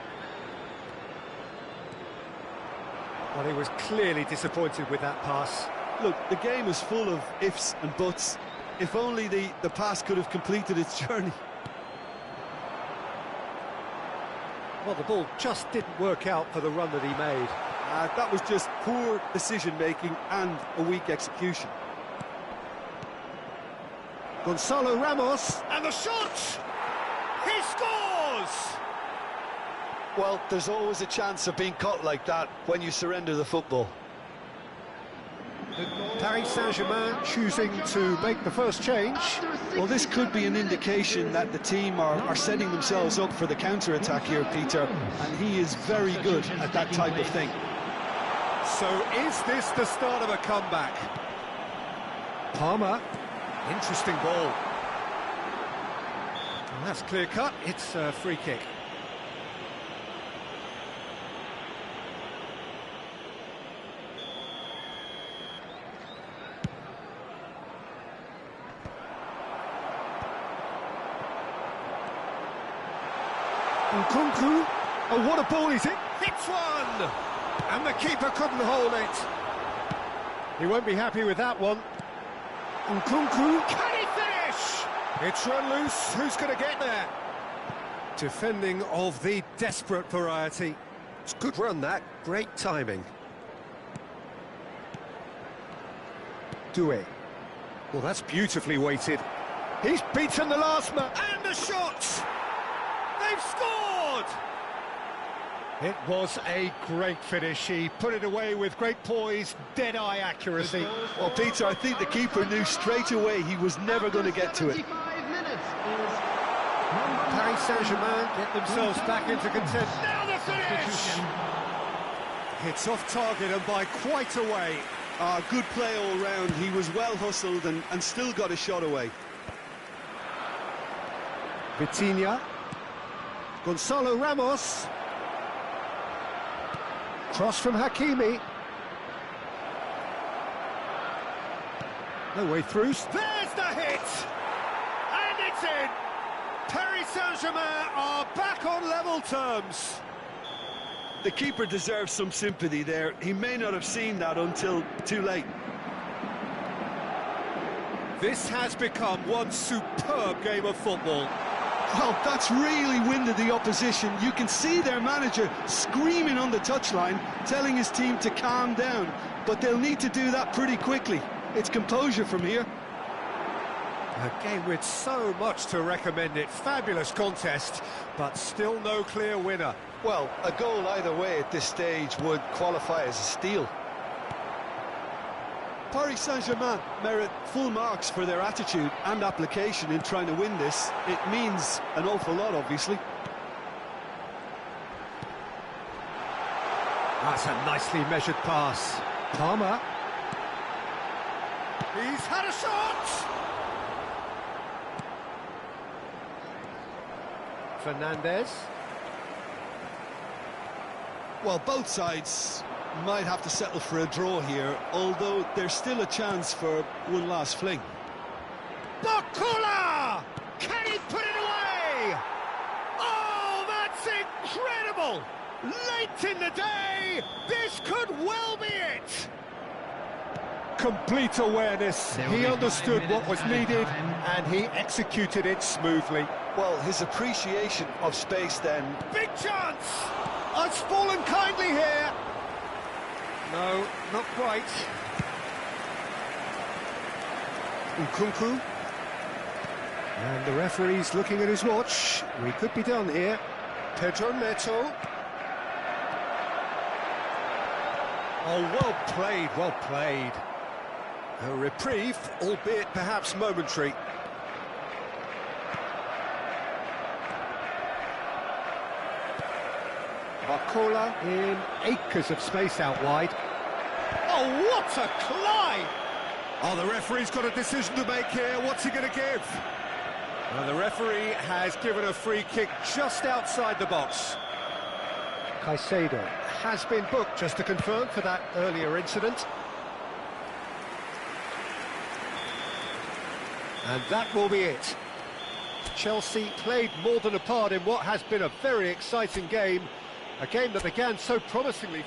Well, he was clearly disappointed with that pass. Look, the game is full of ifs and buts. If only the pass could have completed its journey. Well, the ball just didn't work out for the run that he made. That was just poor decision-making and a weak execution. Gonzalo Ramos, and the shot! He scores! Well, there's always a chance of being caught like that when you surrender the football. Paris Saint-Germain choosing to make the first change. Well, this could be an indication that the team are setting themselves up for the counter-attack here, Peter, and he is very good at that type of thing. So is this the start of a comeback? Palmer, interesting ball. And that's clear cut, it's a free kick. Nkunku, oh what a ball is it? Hits one! And the keeper couldn't hold it. He won't be happy with that one. Nkunku, can he finish? It's run loose, who's going to get there? Defending of the desperate variety. It's a good run that, great timing. Doué. Well, that's beautifully weighted. He's beaten the last man, and the shot! They've scored! It was a great finish. He put it away with great poise, dead-eye accuracy. Well, Peter, I think the keeper knew straight away he was never going to get to it. Paris Saint-Germain get themselves back into contention. Now the finish! It's off target and by quite a way. Good play all round. He was well hustled and still got a shot away. Vitinha. Gonzalo Ramos. Cross from Hakimi. No way through. There's the hit! And it's in! Paris Saint-Germain are back on level terms. The keeper deserves some sympathy there. He may not have seen that until too late. This has become one superb game of football. Well, that's really winded the opposition. You can see their manager screaming on the touchline, telling his team to calm down. But they'll need to do that pretty quickly. It's composure from here. A game with so much to recommend it. Fabulous contest, but still no clear winner. Well, a goal either way at this stage would qualify as a steal. Paris Saint-Germain merit full marks for their attitude and application in trying to win this. It means an awful lot, obviously. That's a nicely measured pass. Palmer. He's had a shot! Fernandez. Well, both sides might have to settle for a draw here, although there's still a chance for one last fling. Bakula! Can he put it away? Oh, that's incredible! Late in the day, this could well be it! Complete awareness. He understood what was needed, and he executed it smoothly. Well, his appreciation of space then. Big chance! It's fallen kindly here. No, not quite. Nkunku. And the referee's looking at his watch. We could be done here. Pedro Neto. Oh, well played, well played. A reprieve, albeit perhaps momentary. Barcola in acres of space out wide. Oh, what a climb! Oh, the referee's got a decision to make here. What's he going to give? Well, the referee has given a free kick just outside the box. Caicedo has been booked, just to confirm, for that earlier incident. And that will be it. Chelsea played more than a part in what has been a very exciting game. A game that began so promisingly.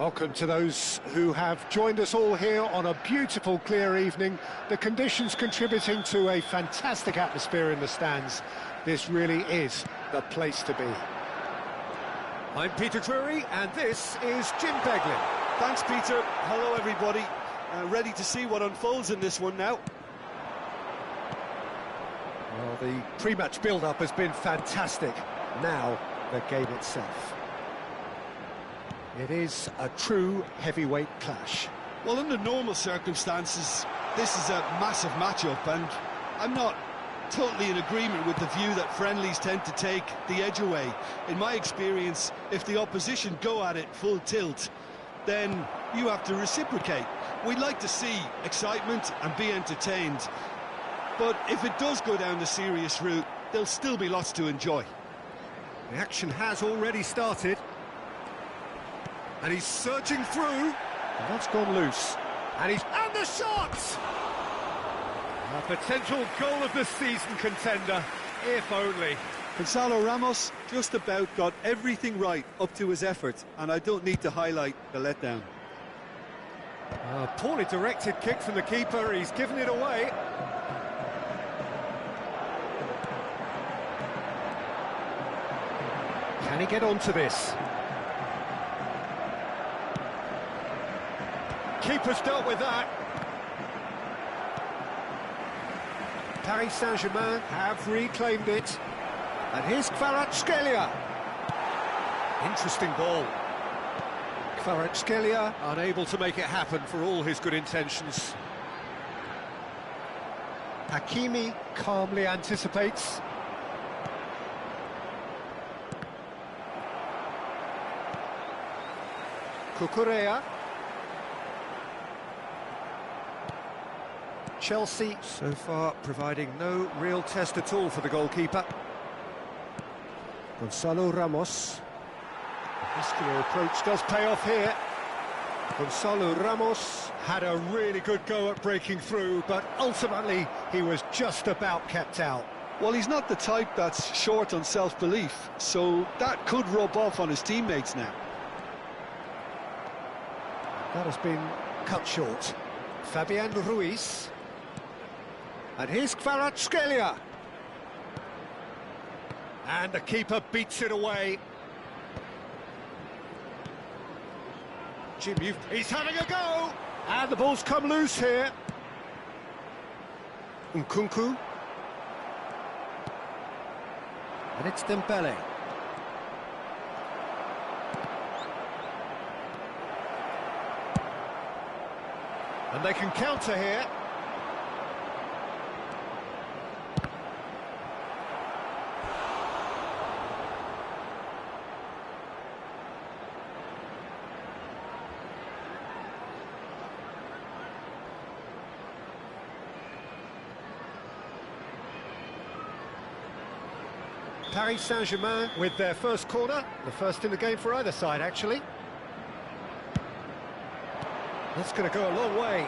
Welcome to those who have joined us all here on a beautiful, clear evening. The conditions contributing to a fantastic atmosphere in the stands. This really is the place to be. I'm Peter Drury, and this is Jim Beglin. Thanks, Peter. Hello, everybody. Ready to see what unfolds in this one now. Well, the pre-match build-up has been fantastic. Now, the game itself. It is a true heavyweight clash. Well, under normal circumstances, this is a massive matchup, and I'm not totally in agreement with the view that friendlies tend to take the edge away. In my experience, if the opposition go at it full tilt, then you have to reciprocate. We'd like to see excitement and be entertained, but if it does go down the serious route, there'll still be lots to enjoy. The action has already started. And he's surging through. And that's gone loose. And the shot! A potential goal of the season contender, if only. Gonzalo Ramos just about got everything right up to his effort, and I don't need to highlight the letdown. A poorly directed kick from the keeper, he's given it away. Can he get onto this? Keeper's dealt with that. Paris Saint-Germain have reclaimed it. And here's Kvaratskhelia. Interesting ball. Kvaratskhelia unable to make it happen for all his good intentions. Hakimi calmly anticipates. Cucurella. Chelsea so far providing no real test at all for the goalkeeper. Gonzalo Ramos. The muscular approach does pay off here. Gonzalo Ramos had a really good go at breaking through, but ultimately he was just about kept out. Well, he's not the type that's short on self-belief, so that could rub off on his teammates now. That has been cut short. Fabian Ruiz. And here's Kvaratskhelia. And the keeper beats it away. Jim, he's having a go! And the ball's come loose here. Nkunku. And it's Dembele. And they can counter here. Paris Saint-Germain with their first corner, the first in the game for either side, actually. That's going to go a long way.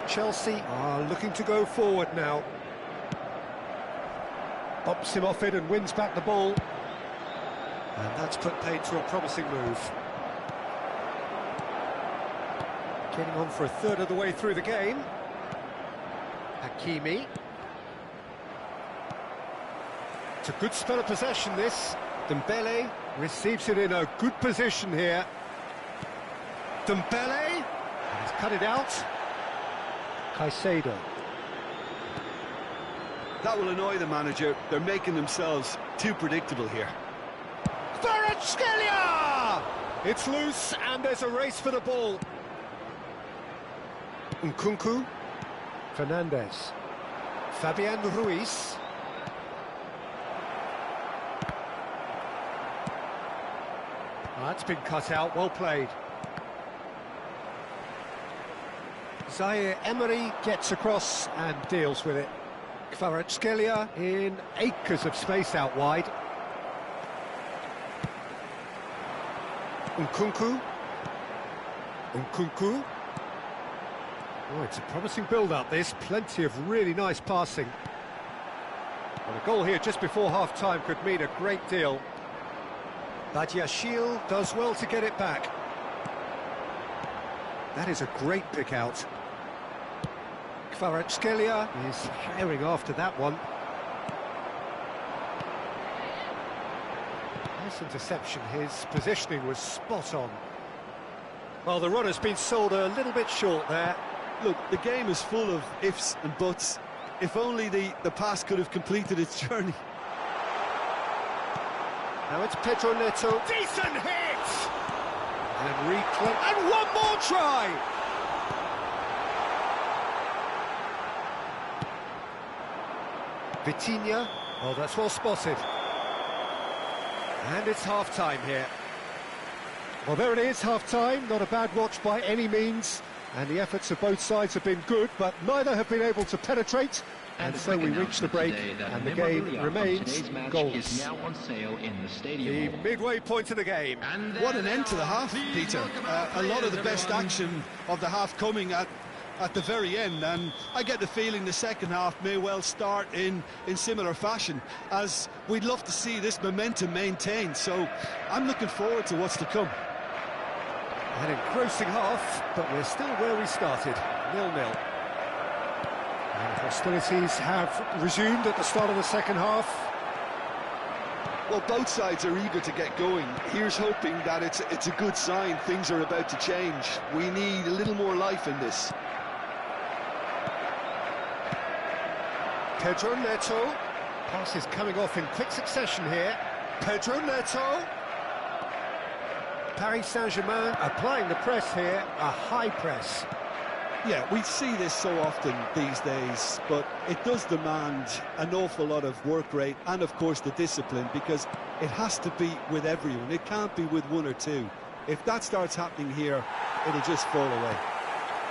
Chelsea are looking to go forward now. Bumps him off it and wins back the ball. And that's put paid to a promising move. Getting on for a third of the way through the game. Hakimi. It's a good spell of possession, this. Dembele receives it in a good position here. Dembele, and he's cut it out. Caicedo. That will annoy the manager. They're making themselves too predictable here. Kvaratskhelia! It's loose, and there's a race for the ball. Nkunku. Fernandes. Fabian Ruiz. That's been cut out, well played. Zaire Emery gets across and deals with it. Kvaratskhelia in acres of space out wide. Nkunku. Nkunku. Oh, it's a promising build-up, this. Plenty of really nice passing. Well, a goal here just before half-time could mean a great deal. Badiashile does well to get it back. That is a great pick out. Kvaratskhelia is herring after that one. Nice interception, his positioning was spot on. Well, the run has been sold a little bit short there. Look, the game is full of ifs and buts. If only the pass could have completed its journey. Now it's Pedro Neto. Decent hit! And reclaim. And one more try! Vitinha. Oh, that's well spotted. And it's half-time here. Well, there it is, half-time. Not a bad watch by any means. And the efforts of both sides have been good, but neither have been able to penetrate. And so we reach the break, and the game remains goalless. Now on sale in the stadium. The midway point of the game. What an end to the half, Peter. A lot of the best action of the half coming at the very end, and I get the feeling the second half may well start in similar fashion, as we'd love to see this momentum maintained. So I'm looking forward to what's to come. An engrossing half, but we're still where we started, 0-0. And hostilities have resumed at the start of the second half. Well, both sides are eager to get going. Here's hoping that it's a good sign. Things are about to change. We need a little more life in this. Pedro Neto. Pass is coming off in quick succession here. Pedro Neto. Paris Saint-Germain applying the press here, a high press. Yeah, we see this so often these days, but it does demand an awful lot of work rate and, of course, the discipline, because it has to be with everyone. It can't be with one or two. If that starts happening here, it'll just fall away.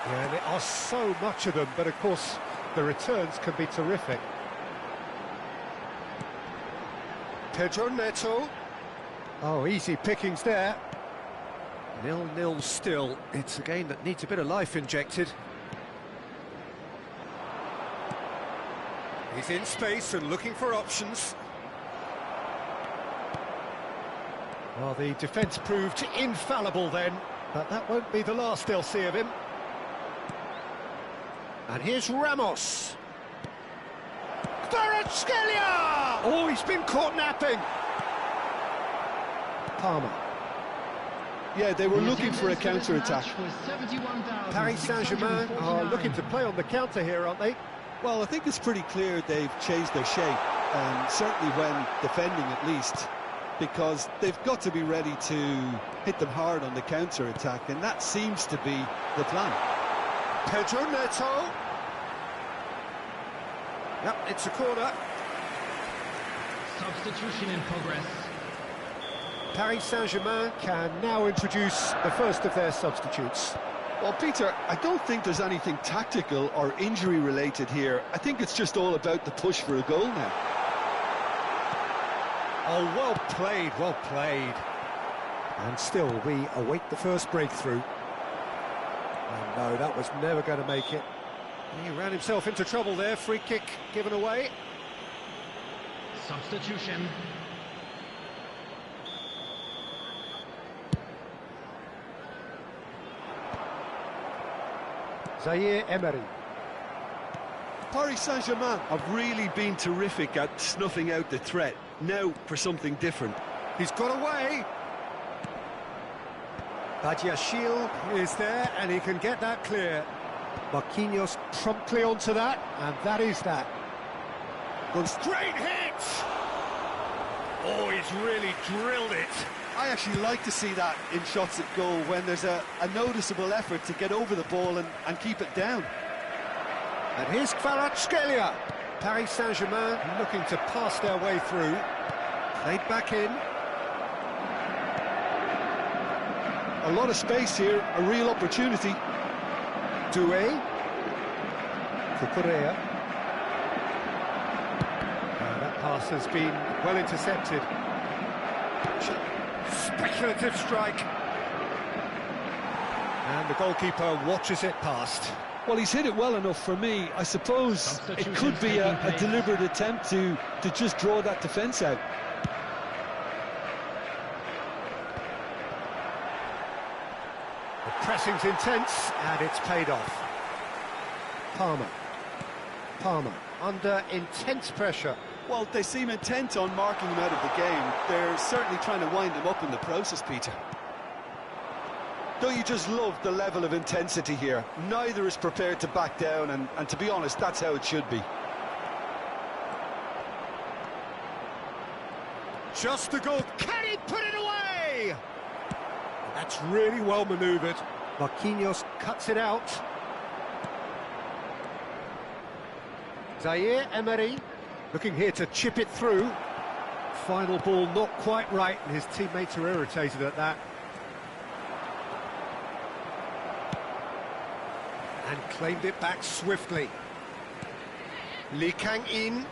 Yeah, there are so much of them, but of course the returns can be terrific. Pedro Neto. Oh, easy pickings there. 0-0 still. It's a game that needs a bit of life injected. He's in space and looking for options. Well, the defence proved infallible then, but that won't be the last they'll see of him. And here's Ramos. Kvaratskhelia! Oh, he's been caught napping. Palmer. Yeah, they were looking for a counter-attack. Paris Saint-Germain are looking to play on the counter here, aren't they? Well, I think it's pretty clear they've changed their shape, certainly when defending at least, because they've got to be ready to hit them hard on the counter-attack, and that seems to be the plan. Pedro Neto. Yep, it's a corner. Substitution in progress. Paris Saint-Germain can now introduce the first of their substitutes. Well, Peter, I don't think there's anything tactical or injury-related here. I think it's just all about the push for a goal now. Oh, well played, well played. And still, we await the first breakthrough. Oh, no, that was never going to make it. He ran himself into trouble there. Free kick given away. Substitution. Zaire Emery. Paris Saint-Germain have really been terrific at snuffing out the threat. Now for something different. He's got away. Badiashile is there, and he can get that clear. Marquinhos promptly onto that, and that is that. Good straight hit! Oh, he's really drilled it. I actually like to see that in shots at goal, when there's a noticeable effort to get over the ball and keep it down. And here's Kvaratskhelia. Paris Saint-Germain looking to pass their way through. Played back in. A lot of space here, a real opportunity. Doué. Cucurella. That pass has been well intercepted. Speculative strike. And the goalkeeper watches it past. Well, he's hit it well enough for me. I suppose it could be a deliberate attempt to just draw that defence out. The pressing's intense, and it's paid off. Palmer, under intense pressure. Well, they seem intent on marking him out of the game. They're certainly trying to wind him up in the process, Peter. Don't you just love the level of intensity here? Neither is prepared to back down, and to be honest, that's how it should be. Just the goal. Can he put it away? That's really well manoeuvred. Marquinhos cuts it out. Zaire Emery looking here to chip it through. Final ball not quite right, and his teammates are irritated at that. And claimed it back swiftly. Lee Kang-in.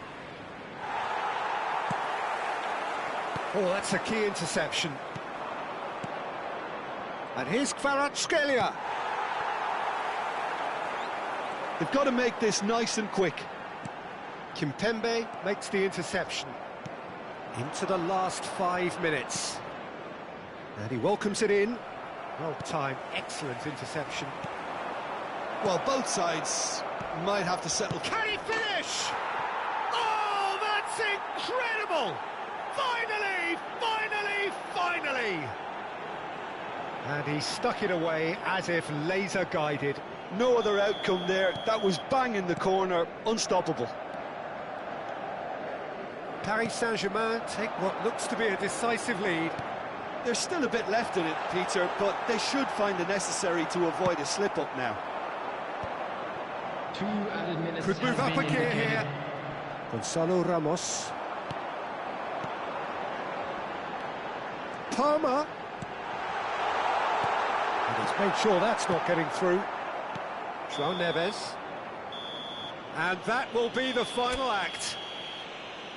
Oh, that's a key interception. And here's Kvaratskhelia. They've got to make this nice and quick. Kimpembe makes the interception. Into the last 5 minutes. And he welcomes it in. Well timed, excellent interception. Well, both sides might have to settle. Can he finish? Oh, that's incredible! Finally, finally, finally! And he stuck it away as if laser-guided. No other outcome there. That was bang in the corner, unstoppable. Paris Saint-Germain take what looks to be a decisive lead. There's still a bit left in it, Peter, but they should find the necessary to avoid a slip-up now. 2 added minutes. Could move up a gear here. Gonzalo Ramos. Palmer. And he's made sure that's not getting through. João Neves. And that will be the final act.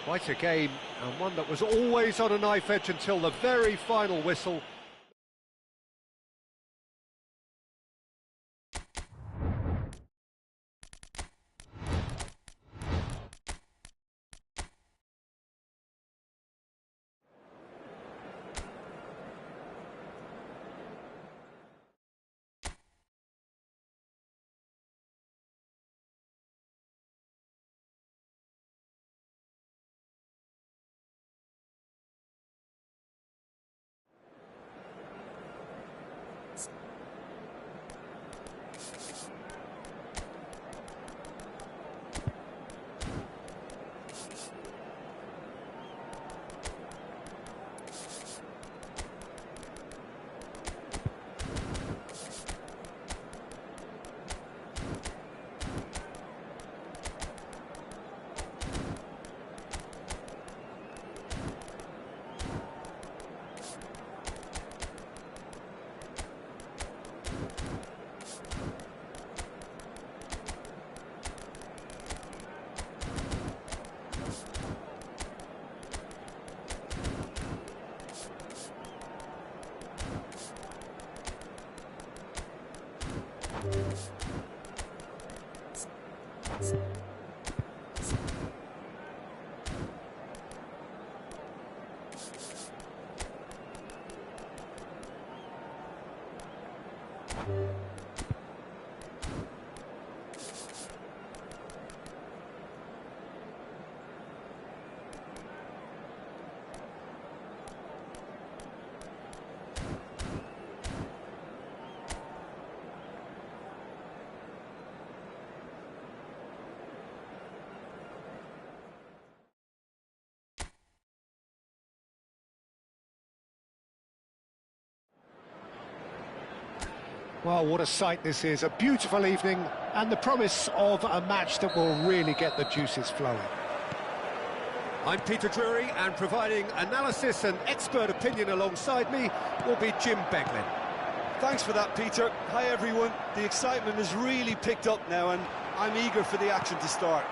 Quite a game, and one that was always on a knife edge until the very final whistle. Well, what a sight this is, a beautiful evening and the promise of a match that will really get the juices flowing. I'm Peter Drury, and providing analysis and expert opinion alongside me will be Jim Beglin. Thanks for that, Peter. Hi, everyone. The excitement has really picked up now, and I'm eager for the action to start.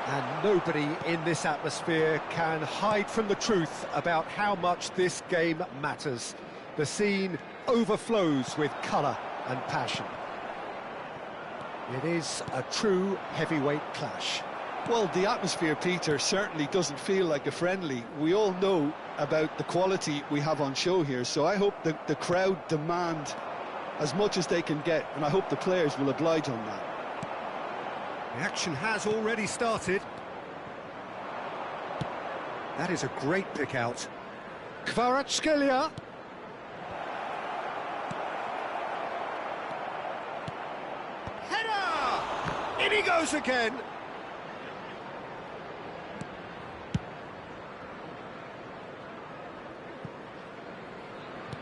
And nobody in this atmosphere can hide from the truth about how much this game matters. The scene overflows with colour and passion. It is a true heavyweight clash. Well, the atmosphere, Peter, certainly doesn't feel like a friendly. We all know about the quality we have on show here, so I hope that the crowd demand as much as they can get, and I hope the players will oblige on that. The action has already started. That is a great pick out. Kvaratskhelia. Header! In he goes again.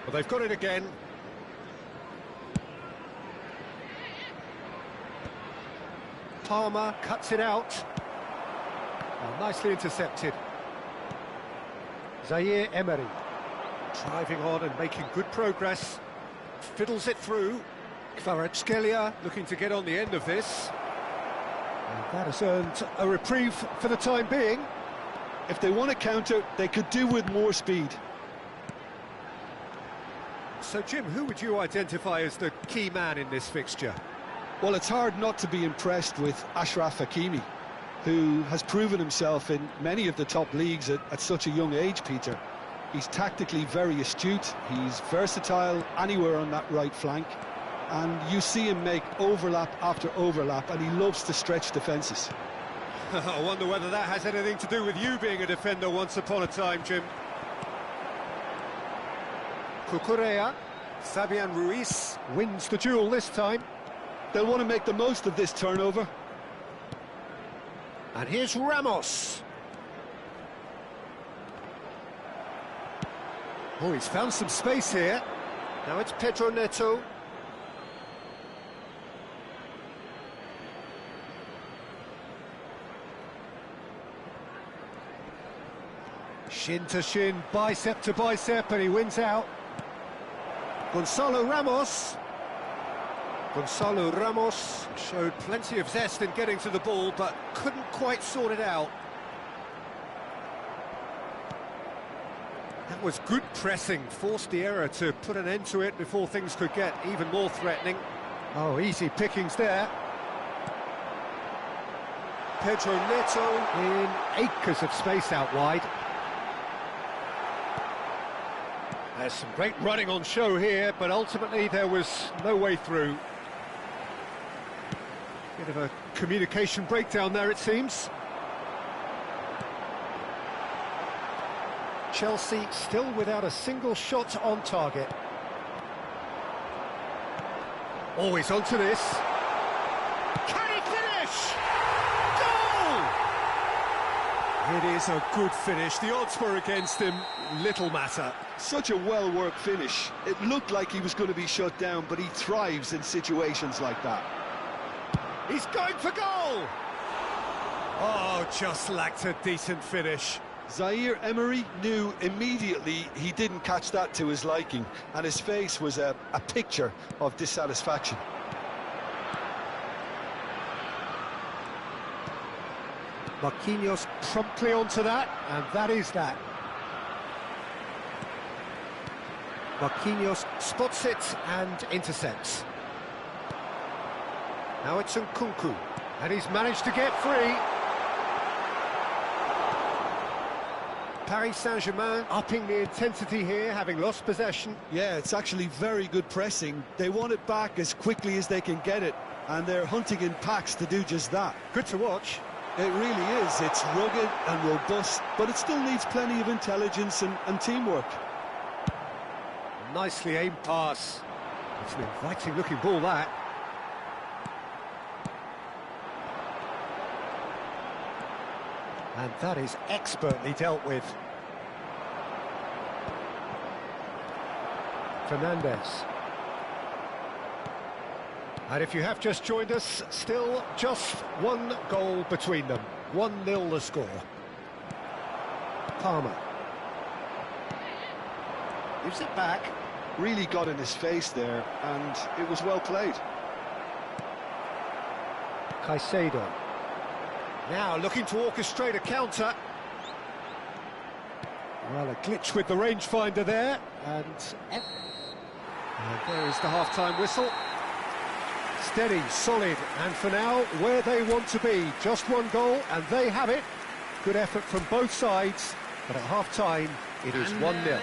Well, they've got it again. Palmer cuts it out. Oh, nicely intercepted. Zaire Emery driving on and making good progress. Fiddles it through. Kvaratskhelia looking to get on the end of this. And that has earned a reprieve for the time being. If they want to counter, they could do with more speed. So, Jim, who would you identify as the key man in this fixture? Well, it's hard not to be impressed with Achraf Hakimi, who has proven himself in many of the top leagues at such a young age, Peter. He's tactically very astute, he's versatile anywhere on that right flank, and you see him make overlap after overlap, and he loves to stretch defences. I wonder whether that has anything to do with you being a defender once upon a time, Jim. Cucurella, Fabian Ruiz wins the duel this time. They'll want to make the most of this turnover. And here's Ramos. Oh, he's found some space here. Now it's Pedro Neto. Shin to shin, bicep to bicep, and he wins out. Gonzalo Ramos. Gonzalo Ramos showed plenty of zest in getting to the ball, but couldn't quite sort it out. That was good pressing, forced the error to put an end to it before things could get even more threatening. Oh, easy pickings there. Pedro Neto in acres of space out wide. There's some great running on show here, but ultimately there was no way through. Bit of a communication breakdown there, it seems. Chelsea still without a single shot on target. Always onto this. Can he finish? Goal! It is a good finish. The odds were against him. Little matter. Such a well-worked finish. It looked like he was going to be shut down, but he thrives in situations like that. He's going for goal! Oh, just lacked a decent finish. Zaire Emery knew immediately he didn't catch that to his liking, and his face was a picture of dissatisfaction. Marquinhos promptly onto that, and that is that. Marquinhos spots it and intercepts. Now it's Nkunku, and he's managed to get free. Paris Saint-Germain upping the intensity here, having lost possession. Yeah, it's actually very good pressing. They want it back as quickly as they can get it, and they're hunting in packs to do just that. Good to watch. It really is. It's rugged and robust, but it still needs plenty of intelligence and teamwork. Nicely aimed pass. It's an inviting looking ball, that. And that is expertly dealt with. Fernandez. And if you have just joined us, still just one goal between them. 1-0 the score. Palmer. Gives it back. Really got in his face there, and it was well played. Caicedo. Now looking to orchestrate a counter. Well, a glitch with the rangefinder there, and there is the half-time whistle. Steady, solid, and for now, where they want to be. Just one goal, and they have it. Good effort from both sides, but at half-time, it is 1-0.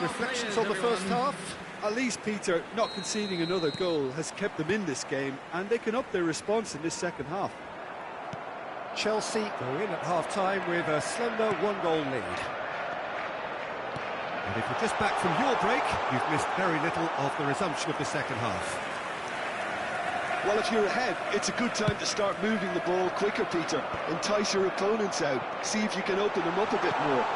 Reflections on the first half? At least, Peter, not conceding another goal has kept them in this game, and they can up their response in this second half. Chelsea go in at half-time with a slender one-goal lead. And if you're just back from your break, you've missed very little of the resumption of the second half. Well, if you're ahead, it's a good time to start moving the ball quicker, Peter. Entice your opponents out. See if you can open them up a bit more.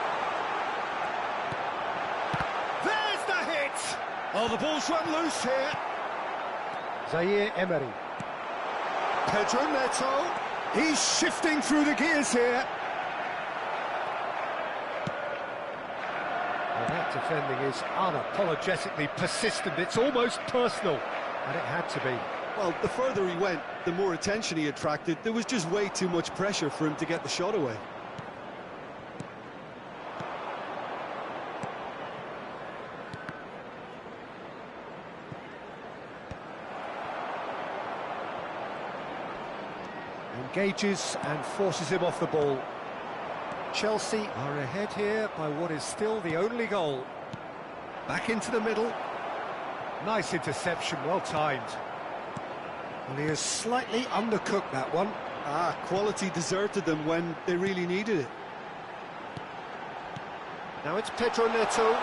There's the hit! Oh, the ball's run loose here. Zaire Emery. Pedro Neto. He's shifting through the gears here. Well, that defending is unapologetically persistent. It's almost personal, and it had to be. Well, the further he went, the more attention he attracted. There was just way too much pressure for him to get the shot away. Engages and forces him off the ball. Chelsea are ahead here by what is still the only goal. Back into the middle. Nice interception, well timed. Well, he has slightly undercooked that one. Quality deserted them when they really needed it. Now it's Pedro Neto.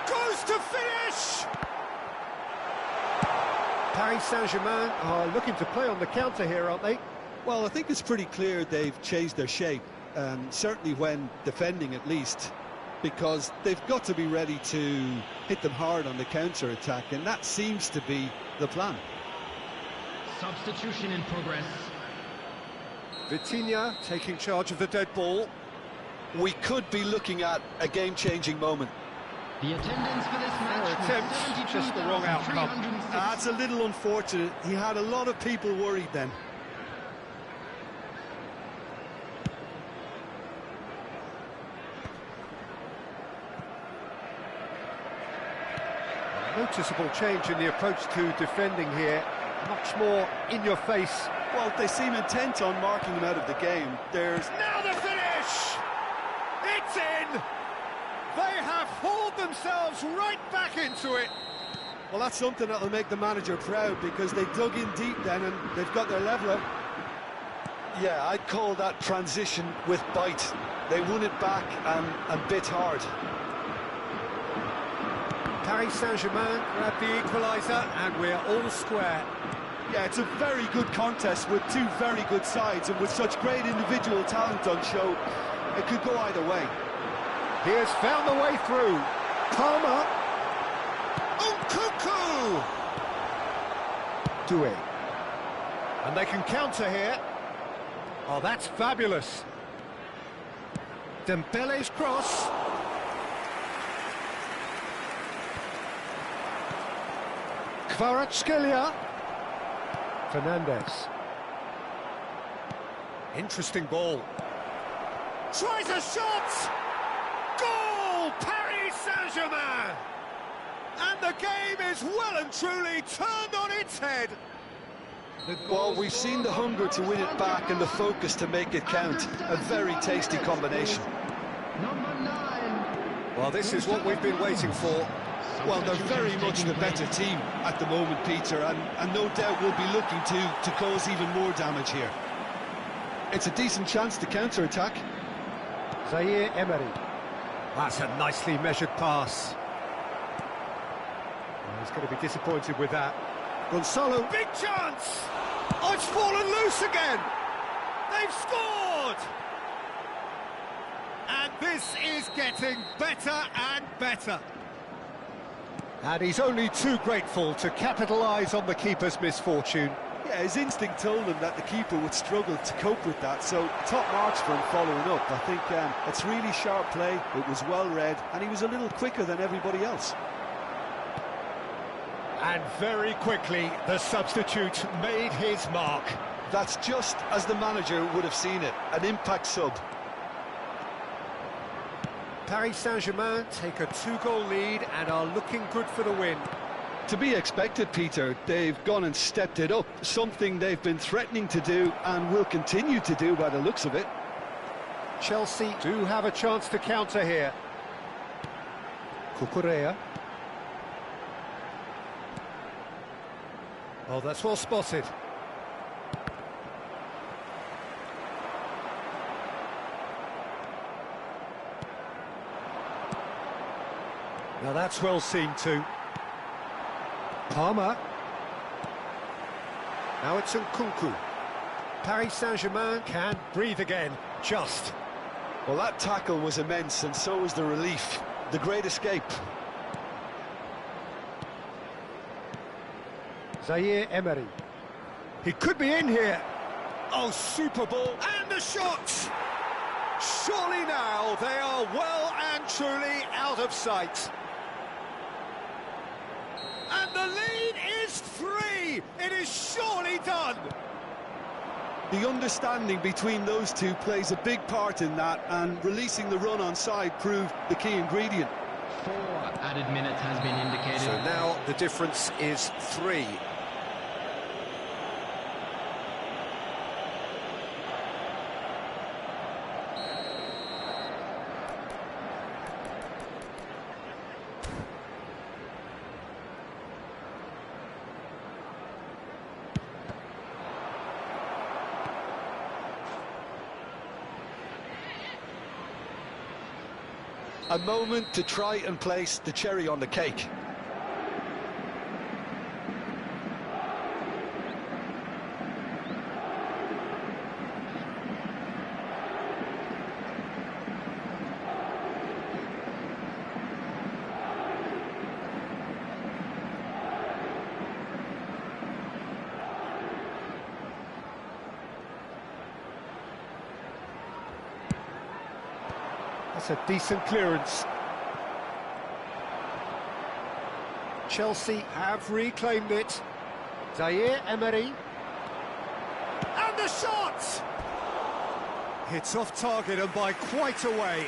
Goes to finish! Paris Saint-Germain are looking to play on the counter here, aren't they? Well, I think it's pretty clear they've changed their shape, certainly when defending at least, because they've got to be ready to hit them hard on the counter-attack, and that seems to be the plan. Substitution in progress. Vitinha taking charge of the dead ball. We could be looking at a game-changing moment. The attendance for this match attempt, just the wrong outcome. That's a little unfortunate. He had a lot of people worried then. Noticeable change in the approach to defending here. Much more in your face. Well, they seem intent on marking him out of the game. There's... Now the finish! It's in! They have hauled themselves right back into it. Well, that's something that'll make the manager proud, because they dug in deep then and they've got their leveller. Yeah, I'd call that transition with bite. They won it back and bit hard. Paris Saint-Germain grab the equaliser and we're all square. Yeah, it's a very good contest with two very good sides, and with such great individual talent on show, it could go either way. He has found the way through. Palmer. Nkunku! Doué. And they can counter here. Oh, that's fabulous. Dembele's cross. Kvaratskhelia. Fernandes. Interesting ball. Tries a shot! Goal! Paris Saint-Germain! And the game is well and truly turned on its head. Well, we've seen the hunger to win it back and the focus to make it count. A very tasty combination. Well, this is what we've been waiting for. Well, they're very much the better team at the moment, Peter, and no doubt will be looking to cause even more damage here. It's a decent chance to counter-attack. Zaire Emery. That's a nicely measured pass. Well, he's going to be disappointed with that. Gonzalo, big chance! Oh, it's fallen loose again! They've scored! And this is getting better and better. And he's only too grateful to capitalise on the keeper's misfortune. Yeah, his instinct told him that the keeper would struggle to cope with that, so top marks for him following up. I think it's really sharp play, it was well read, and he was a little quicker than everybody else. And very quickly, the substitute made his mark. That's just as the manager would have seen it, an impact sub. Paris Saint-Germain take a 2-goal lead and are looking good for the win. To be expected, Peter. They've gone and stepped it up, something they've been threatening to do and will continue to do by the looks of it. Chelsea do have a chance to counter here. Cucurella. Oh, that's well spotted. Now that's well seen too. Palmer. Now it's Nkunku. Paris Saint-Germain can breathe again, just. Well, that tackle was immense, and so was the relief. The great escape. Zaire Emery. He could be in here. Oh, super ball. And the shot! Surely now they are well and truly out of sight. And the lead is 3! It is surely done! The understanding between those two plays a big part in that, and releasing the run on side proved the key ingredient. 4 added minutes has been indicated. So now the difference is 3. A moment to try and place the cherry on the cake. That's a decent clearance. Chelsea have reclaimed it. Zaire Emery. And the shot! It's off target and by quite a way.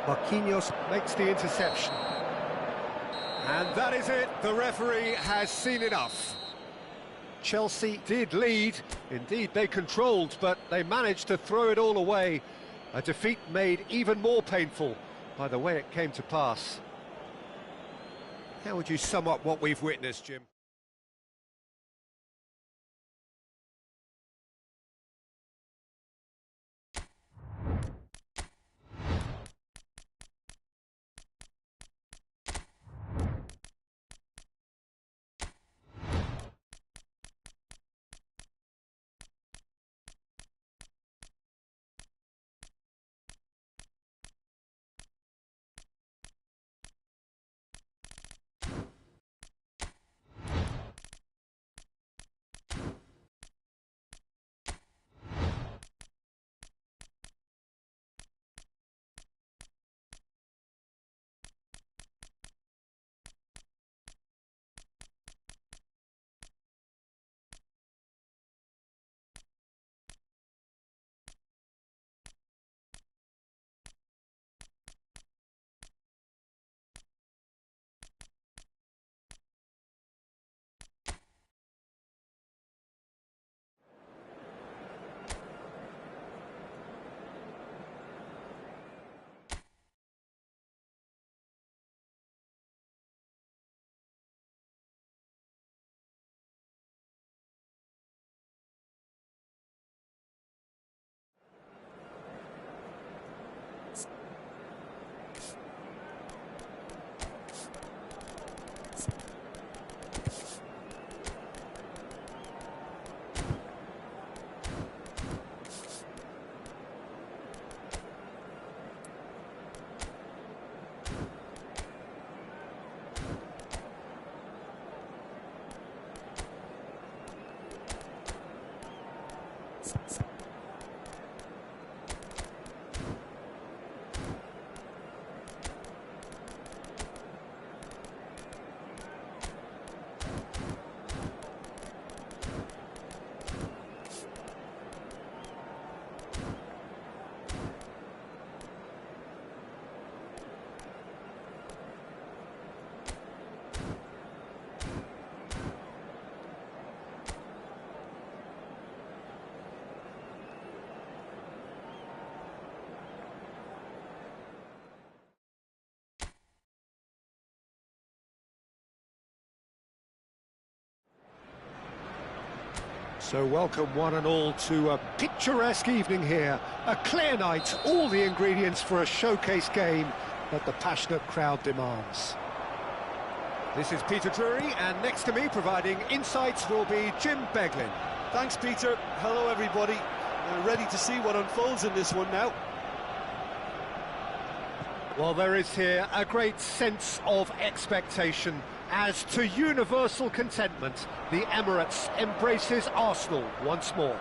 Marquinhos makes the interception. And that is it, the referee has seen enough. Chelsea did lead, indeed they controlled, but they managed to throw it all away. A defeat made even more painful by the way it came to pass. How would you sum up what we've witnessed, Jim? So welcome one and all to a picturesque evening here. A clear night, all the ingredients for a showcase game that the passionate crowd demands. This is Peter Drury, and next to me providing insights will be Jim Beglin. Thanks, Peter. Hello, everybody. Ready to see what unfolds in this one now. Well, there is here a great sense of expectation as to universal contentment. The Emirates embraces Arsenal once more.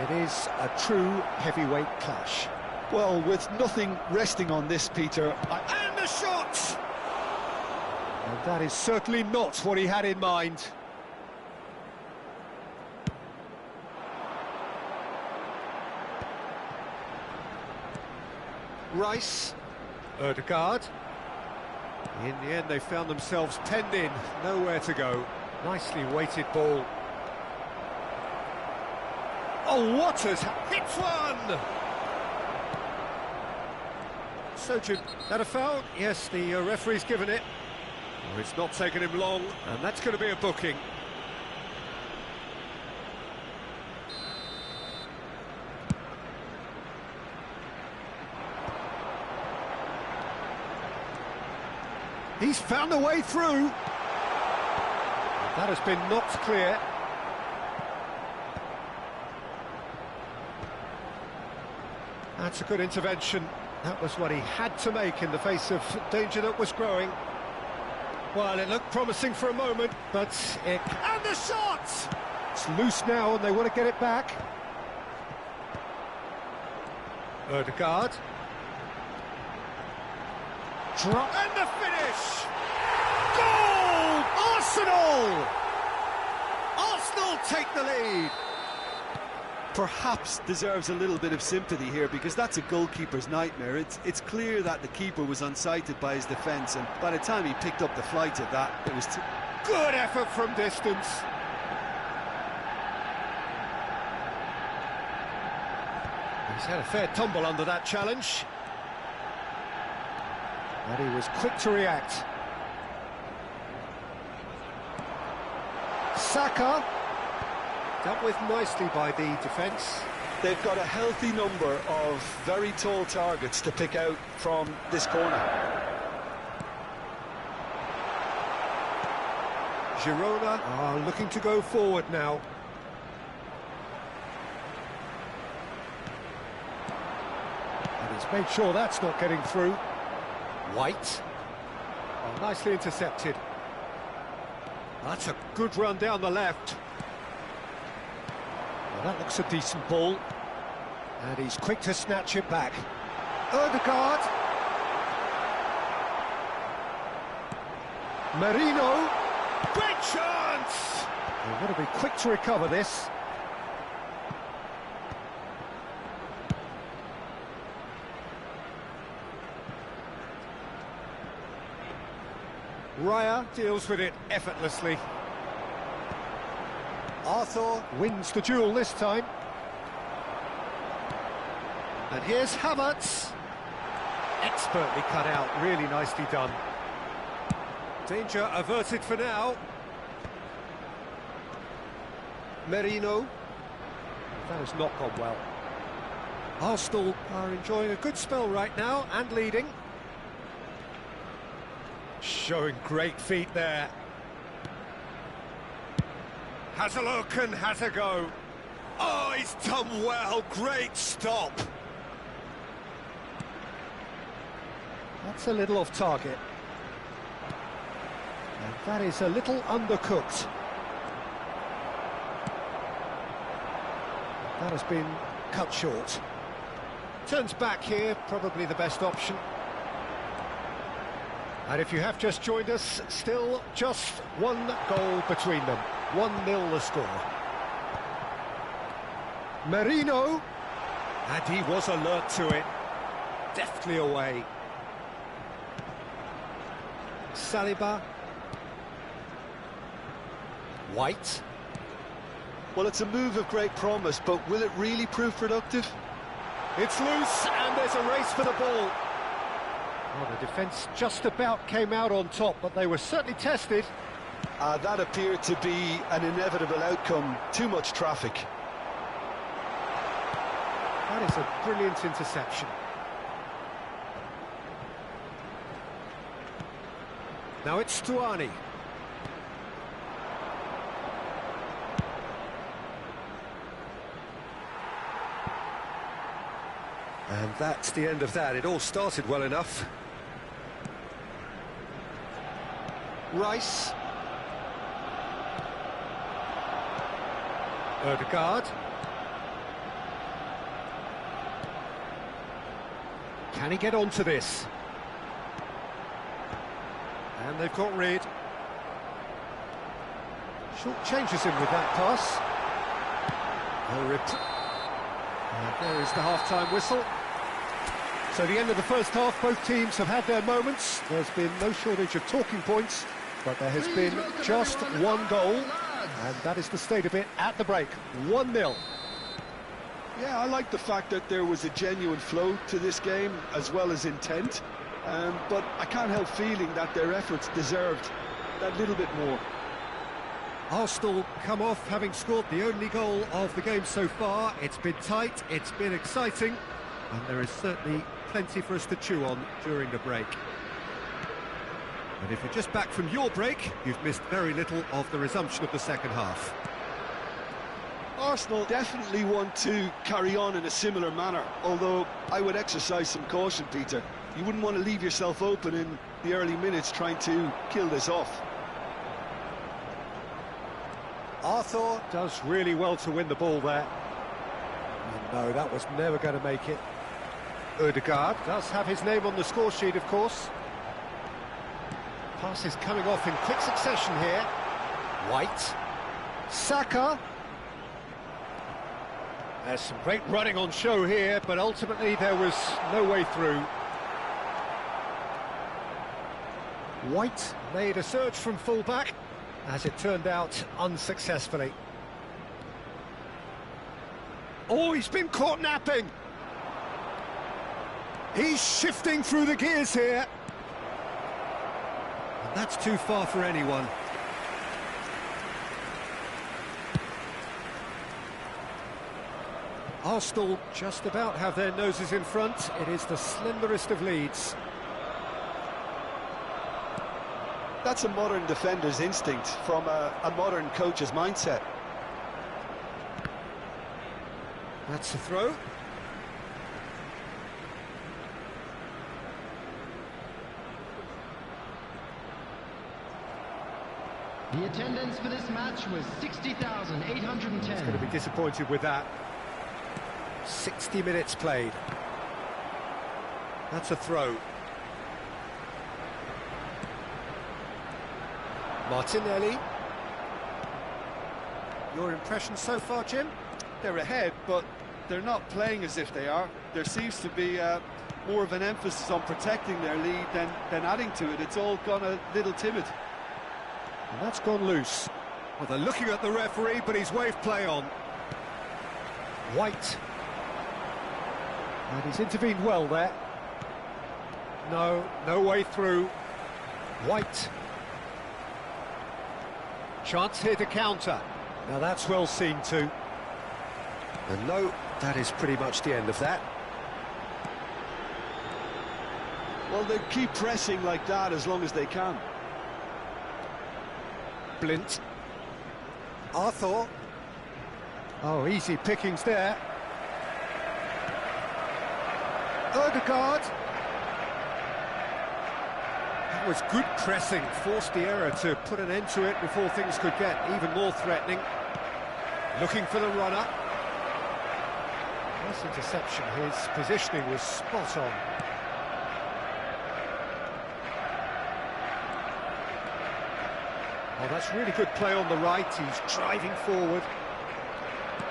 It is a true heavyweight clash. Well, with nothing resting on this, Peter. And the shot! And that is certainly not what he had in mind. Rice, Ødegaard. In the end, they found themselves penned in, nowhere to go. Nicely weighted ball. Oh, Waters hits one! So, Jim, that a foul? Yes, the referee's given it. Oh, it's not taken him long, and that's going to be a booking. He's found a way through. That has been knocked clear. That's a good intervention. That was what he had to make in the face of danger that was growing. Well, it looked promising for a moment, but it... And the shot! It's loose now, and they want to get it back. Ødegaard. Drop and the finish! Goal! Arsenal! Arsenal take the lead. Perhaps deserves a little bit of sympathy here, because that's a goalkeeper's nightmare. It's clear that the keeper was unsighted by his defence, and by the time he picked up the flight of that, it was good effort from distance. He's had a fair tumble under that challenge. But he was quick to react. Saka, dealt with nicely by the defence. They've got a healthy number of very tall targets to pick out from this corner. Girona are looking to go forward now. And he's made sure that's not getting through. White. Oh, nicely intercepted. That's a good run down the left. Well, that looks a decent ball. And he's quick to snatch it back. Ødegaard. Merino. Great chance! They've got to be quick to recover this. Raya deals with it effortlessly. Arthur wins the duel this time. And here's Havertz. Expertly cut out, really nicely done. Danger averted for now. Merino. That has not gone well. Arsenal are enjoying a good spell right now and leading. Showing great feet there. Has a look and has a go. Oh, he's done well. Great stop. That's a little off target. And that is a little undercooked. That has been cut short. Turns back here, probably the best option. And if you have just joined us, still just one goal between them. 1-0 the score. Merino. And he was alert to it. Deftly away. Saliba. White. Well, it's a move of great promise, but will it really prove productive? It's loose, and there's a race for the ball. Well, the defence just about came out on top, but they were certainly tested. That appeared to be an inevitable outcome. Too much traffic. That is a brilliant interception. Now it's Stuani. And that's the end of that. It all started well enough. Rice. Ødegaard. Can he get onto this? And they've got rid. Short changes him with that pass. And there is the half-time whistle. So the end of the first half, both teams have had their moments. There's been no shortage of talking points, but there has been just one goal, and that is the state of it at the break. 1-0. Yeah, I like the fact that there was a genuine flow to this game, as well as intent. But I can't help feeling that their efforts deserved that little bit more. Arsenal come off having scored the only goal of the game so far. It's been tight, it's been exciting, and there is certainly plenty for us to chew on during the break. And if you're just back from your break, you've missed very little of the resumption of the second half. Arsenal definitely want to carry on in a similar manner, although I would exercise some caution, Peter. You wouldn't want to leave yourself open in the early minutes trying to kill this off. Arthur does really well to win the ball there. No, that was never going to make it. Ødegaard does have his name on the score sheet, of course. Pass is coming off in quick succession here. White. Saka. There's some great running on show here, but ultimately there was no way through. White made a surge from full-back, as it turned out unsuccessfully. Oh, he's been caught napping! He's shifting through the gears here. And that's too far for anyone. Arsenal just about have their noses in front. It is the slenderest of leads. That's a modern defender's instinct from a modern coach's mindset. That's a throw. The attendance for this match was 60,810. He's going to be disappointed with that. 60 minutes played. That's a throw. Martinelli. Your impression so far, Jim? They're ahead, but they're not playing as if they are. There seems to be more of an emphasis on protecting their lead than adding to it. It's all gone a little timid. And that's gone loose. Well, they're looking at the referee, but he's waved play on. White. And he's intervened well there. No way through. White. Chance here to counter. Now that's well seen too. And no, that is pretty much the end of that. Well, they keep pressing like that as long as they can. Blint. Arthur. Oh, easy pickings there. Ødegaard. That was good pressing, forced the error to put an end to it before things could get even more threatening. Looking for the runner. Nice interception, his positioning was spot on. Oh, that's really good play on the right, he's driving forward.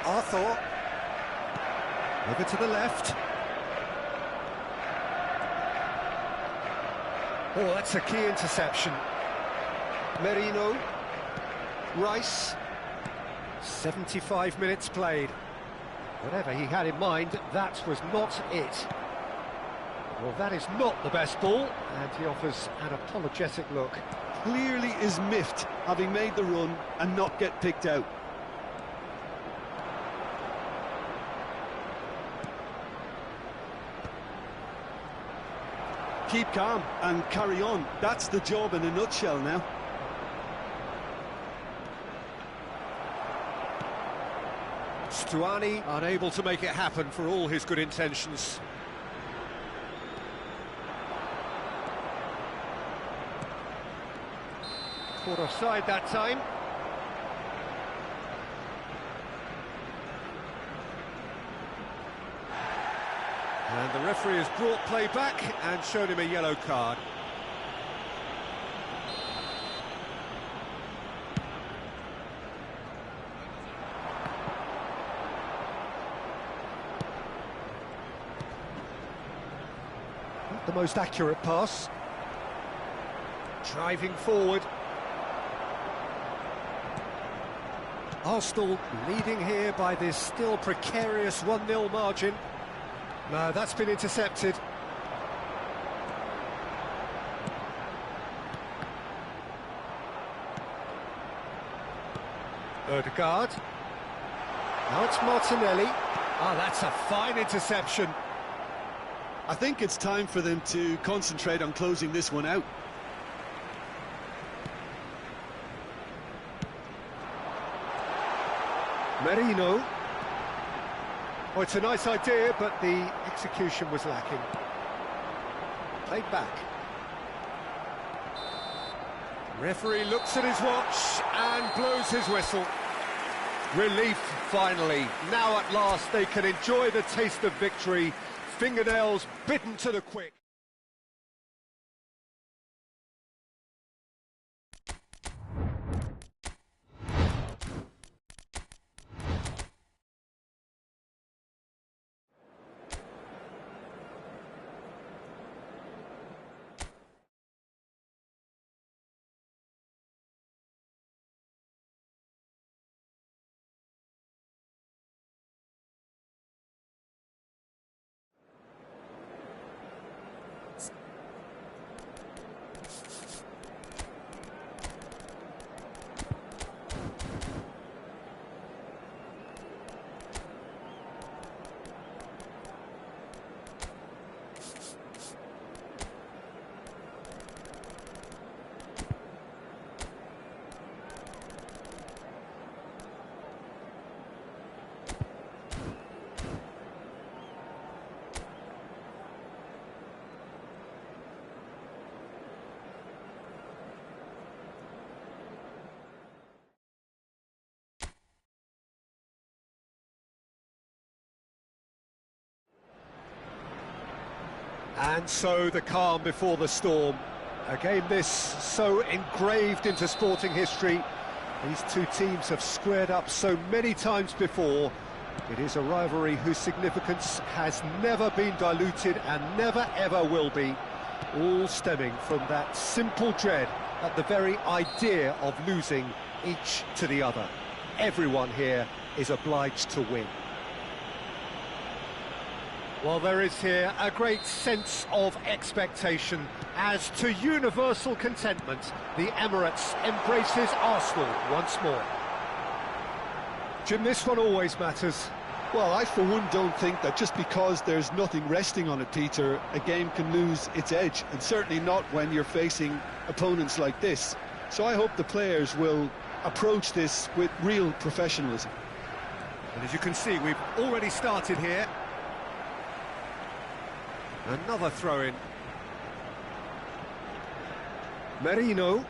Arthur. Over to the left. Oh, that's a key interception. Merino. Rice. 75 minutes played. Whatever he had in mind, that was not it. Well, that is not the best ball, and he offers an apologetic look. clearly is miffed, having made the run and not get picked out. Keep calm and carry on. That's the job in a nutshell now. Stuani unable to make it happen for all his good intentions. Caught offside that time. And the referee has brought play back and shown him a yellow card. Not the most accurate pass. Driving forward. Arsenal leading here by this still precarious 1-0 margin. No, that's been intercepted. Odegaard. Now it's Martinelli. Ah, that's a fine interception. I think it's time for them to concentrate on closing this one out. Merino. Oh, it's a nice idea, but the execution was lacking. Played back. Referee looks at his watch and blows his whistle. Relief, finally. Now at last they can enjoy the taste of victory. Fingernails bitten to the quick. And so the calm before the storm. A game this so engraved into sporting history. These two teams have squared up so many times before. It is a rivalry whose significance has never been diluted and never ever will be. All stemming from that simple dread at the very idea of losing each to the other. Everyone here is obliged to win. Well, there is here a great sense of expectation as to universal contentment. The Emirates embraces Arsenal once more. Jim, this one always matters. Well, I for one don't think that just because there's nothing resting on it, Peter, a game can lose its edge, and certainly not when you're facing opponents like this. So I hope the players will approach this with real professionalism. And as you can see, we've already started here. Another throw-in. Merino.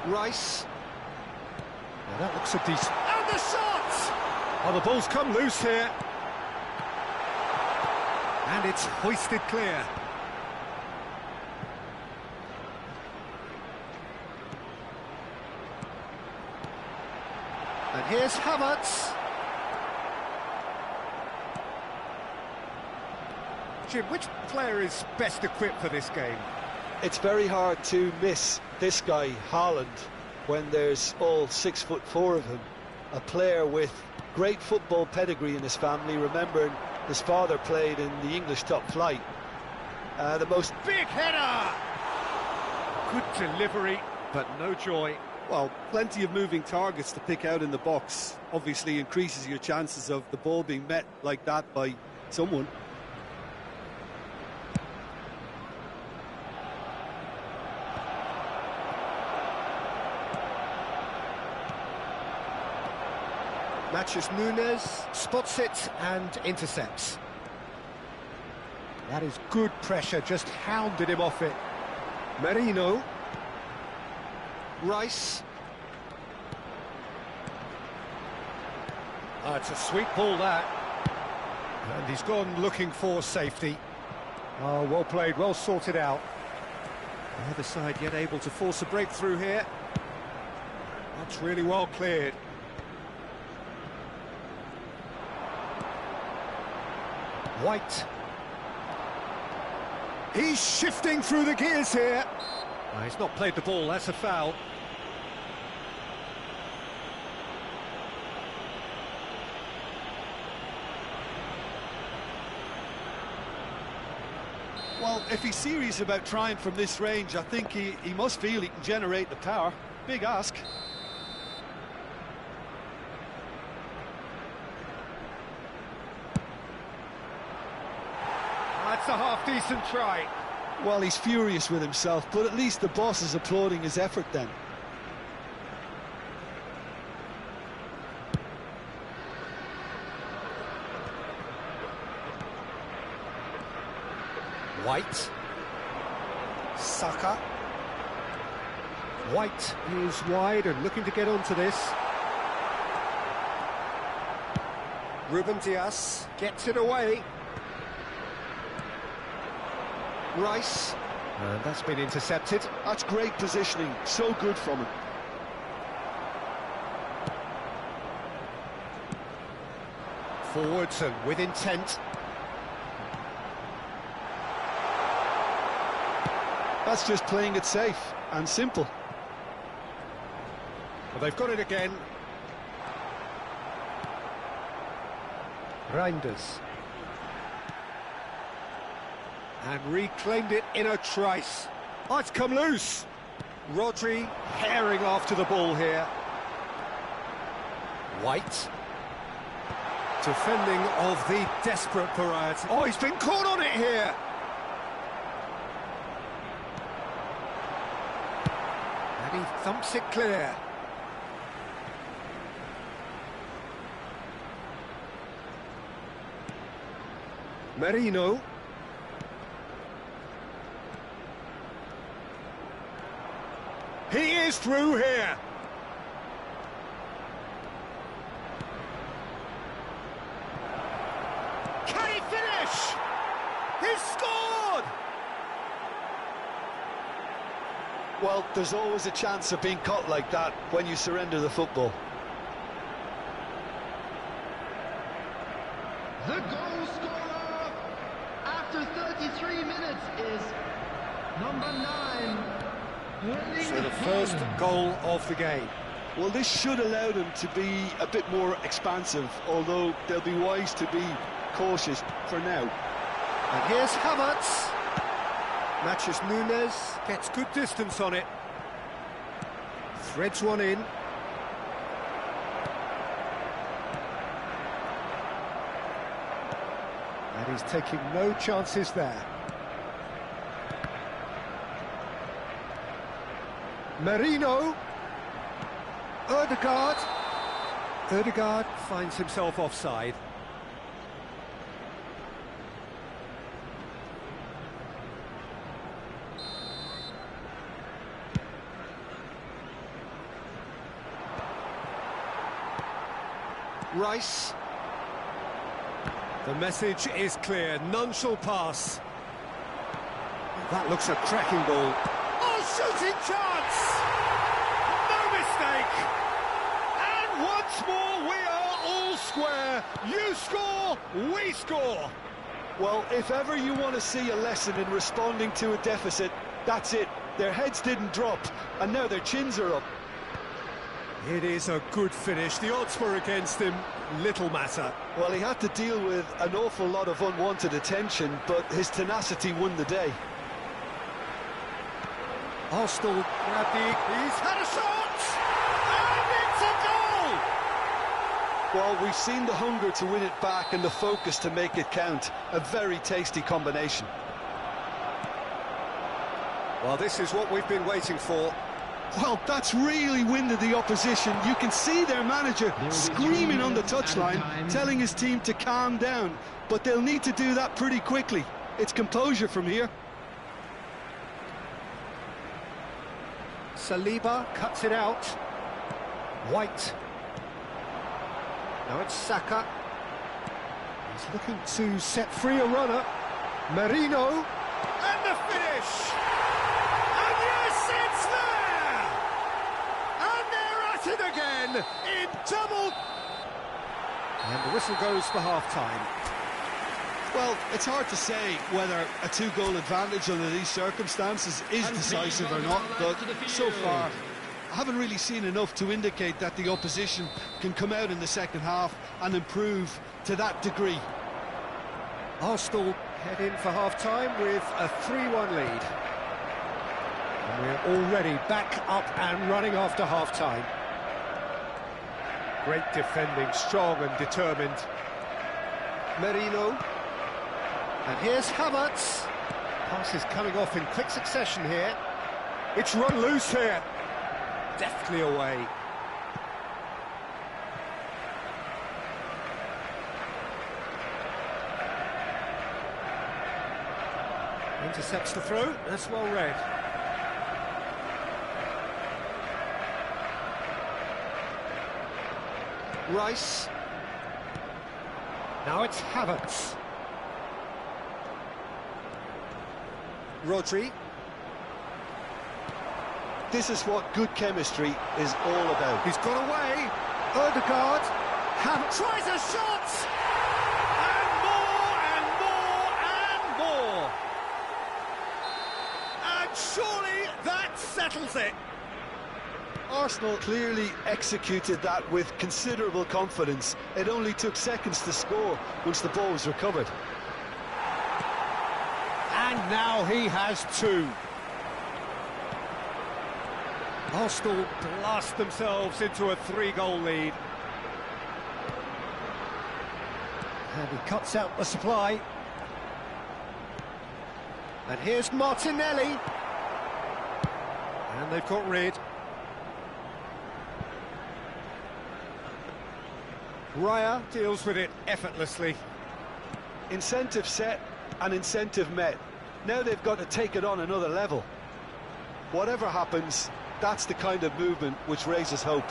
Rice. Now that looks a decent... And the shot! Oh, the ball's come loose here. And it's hoisted clear. And here's Havertz. Jim, which player is best equipped for this game? It's very hard to miss this guy, Haaland, when there's all 6'4" of him. A player with great football pedigree in his family, remembering his father played in the English top flight. The most big header! Good delivery, but no joy. Well, plenty of moving targets to pick out in the box. Obviously increases your chances of the ball being met like that by someone. Matches Nunes, spots it and intercepts. That is good pressure, just hounded him off it. Merino. Rice. It's a sweet ball, that. And he's gone looking for safety. Oh, well played, well sorted out. The other side yet able to force a breakthrough here. That's really well cleared. White. He's shifting through the gears here. He's not played the ball, that's a foul. Well, if he's serious about trying from this range, I think he must feel he can generate the power. Big ask. That's a half-decent try. Well, he's furious with himself, but at least the boss is applauding his effort then. White. Saka. White is wide and looking to get onto this. Ruben Dias gets it away. Rice. And that's been intercepted. That's great positioning, so good from him. Forwards and with intent. That's just playing it safe and simple. Well, they've got it again. Reinders. And reclaimed it in a trice. Oh, it's come loose. Rodri herring after the ball here. White. Defending of the desperate variety. Oh, he's been caught on it here. And he thumps it clear. Merino. He is through here. Can he finish? He's scored! Well, there's always a chance of being caught like that when you surrender the football. The goal scorer after 33 minutes is number 9. So the first goal of the game. Well, this should allow them to be a bit more expansive, although they'll be wise to be cautious for now. And here's Havertz. Matches Nunes, gets good distance on it. Threads one in. And he's taking no chances there. Merino. Ødegaard. Ødegaard finds himself offside. Rice. The message is clear, none shall pass. That looks a cracking ball. Oh, shooting chance! No mistake! And once more we are all square. You score, we score. Well, if ever you want to see a lesson in responding to a deficit, that's it. Their heads didn't drop, and now their chins are up. It is a good finish. The odds were against him. Little matter. Well, he had to deal with an awful lot of unwanted attention, but his tenacity won the day. Arsenal grab he's had a shot! And it's a goal! Well, we've seen the hunger to win it back and the focus to make it count. A very tasty combination. Well, this is what we've been waiting for. Well, that's really winded the opposition. You can see their manager screaming on the touchline, telling his team to calm down. But they'll need to do that pretty quickly. It's composure from here. Saliba cuts it out. White. Now it's Saka. He's looking to set free a runner. Merino. And the finish! And yes, it's there! And they're at it again in double. And the whistle goes for half-time. Well, it's hard to say whether a two-goal advantage under these circumstances is decisive or not, but so far I haven't really seen enough to indicate that the opposition can come out in the second half and improve to that degree. Arsenal head in for half-time with a 3-1 lead. And we're already back up and running after half-time. Great defending, strong and determined. Merino. And here's Havertz. Pass is coming off in quick succession here. It's run loose here. Deftly away. Intercepts the throw. That's well read. Rice. Now it's Havertz. Rodri. This is what good chemistry is all about. He's got away. Ødegaard. Havertz tries a shot. And more and more and more. And surely that settles it. Arsenal clearly executed that with considerable confidence. It only took seconds to score once the ball was recovered. And now he has two. Arsenal blast themselves into a 3-goal lead. And he cuts out the supply. And here's Martinelli. And they've got rid. Raya deals with it effortlessly. Incentive set and incentive met. Now they've got to take it on another level. Whatever happens, that's the kind of movement which raises hope.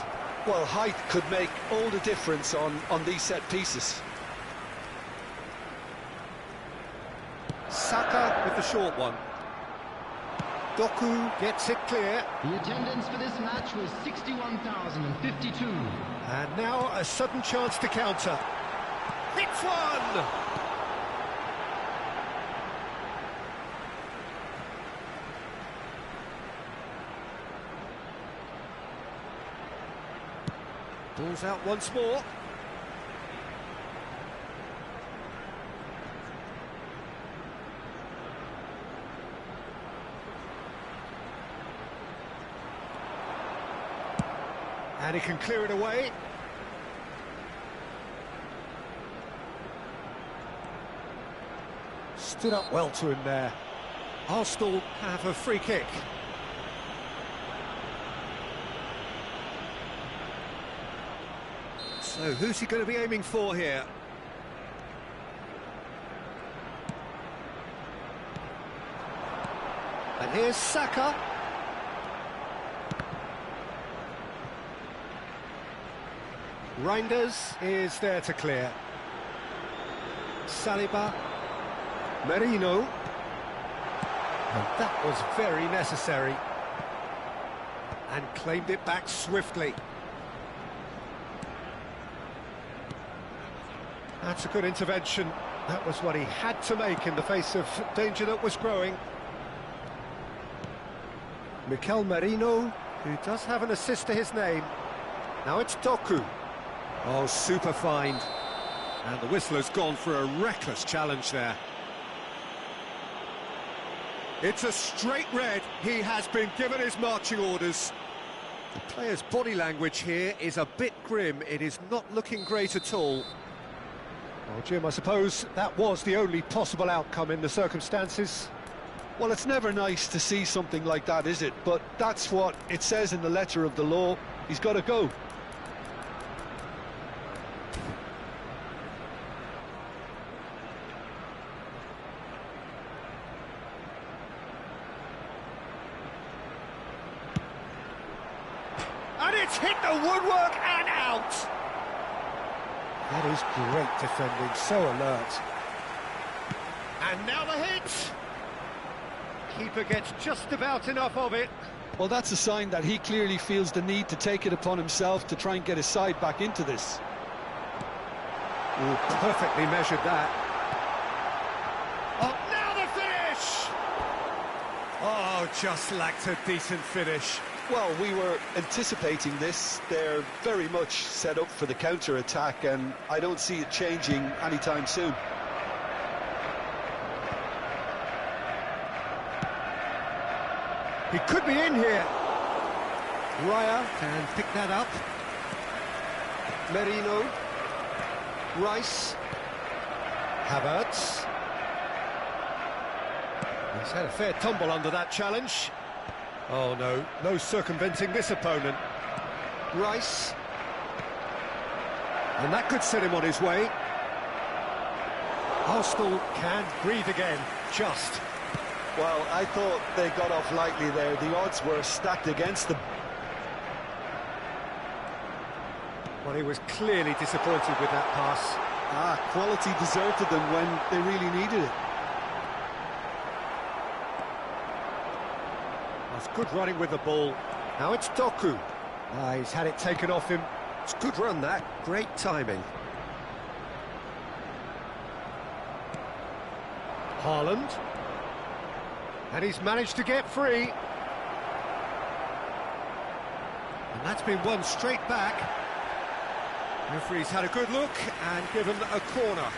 Well, height could make all the difference on these set pieces. Saka with the short one. Doku gets it clear. The attendance for this match was 61,052. And now a sudden chance to counter. Hits one! Ball's out once more. And he can clear it away. Stood up well to him there. Arsenal have a free kick. So who's he going to be aiming for here? And here's Saka. Reinders is there to clear. Saliba. Merino. And that was very necessary. And claimed it back swiftly. That's a good intervention. That was what he had to make in the face of danger that was growing. Mikel Merino, who does have an assist to his name. Now it's Doku. Oh, super find. And the whistle has gone for a reckless challenge there. It's a straight red. He has been given his marching orders. The player's body language here is a bit grim. It is not looking great at all. Well, Jim, I suppose that was the only possible outcome in the circumstances. Well, it's never nice to see something like that, is it? But that's what it says in the letter of the law. He's got to go. And it's hit the woodwork and out! That is great defending, so alert. And now the hit! Keeper gets just about enough of it. Well, that's a sign that he clearly feels the need to take it upon himself to try and get his side back into this. Ooh, perfectly measured that. Oh, now the finish! Oh, just lacked a decent finish. Well, we were anticipating this. They're very much set up for the counter-attack, and I don't see it changing anytime soon. He could be in here. Raya can pick that up. Merino. Rice. Havertz. He's had a fair tumble under that challenge. Oh no, no circumventing this opponent. Rice. And that could set him on his way. Arsenal can breathe again, just. Well, I thought they got off lightly there. The odds were stacked against them. Well, he was clearly disappointed with that pass. Quality deserted them when they really needed it. That's good running with the ball. Now it's Doku. He's had it taken off him. It's a good run, that. Great timing. Haaland. And he's managed to get free. And that's been won straight back. Referee's had a good look and given a corner.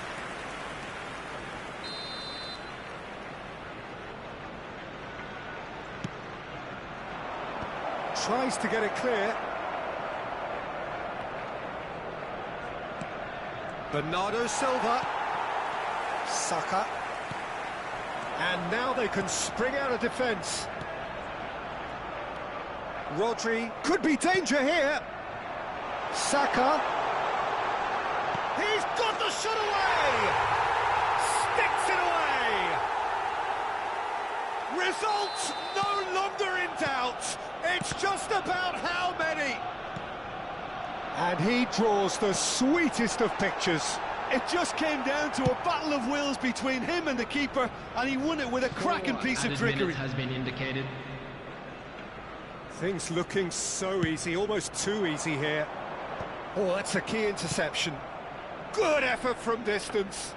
Tries to get it clear. Bernardo Silva. Saka. And now they can spring out of defence. Rodri could be danger here. Saka. He's got the shot away! Sticks it away! Results no longer in doubt. It's just about how many. And he draws the sweetest of pictures. It just came down to a battle of wills between him and the keeper, and he won it with a cracking piece of trickery. Has been indicated. Things looking so easy, almost too easy here. Oh, that's a key interception. Good effort from distance.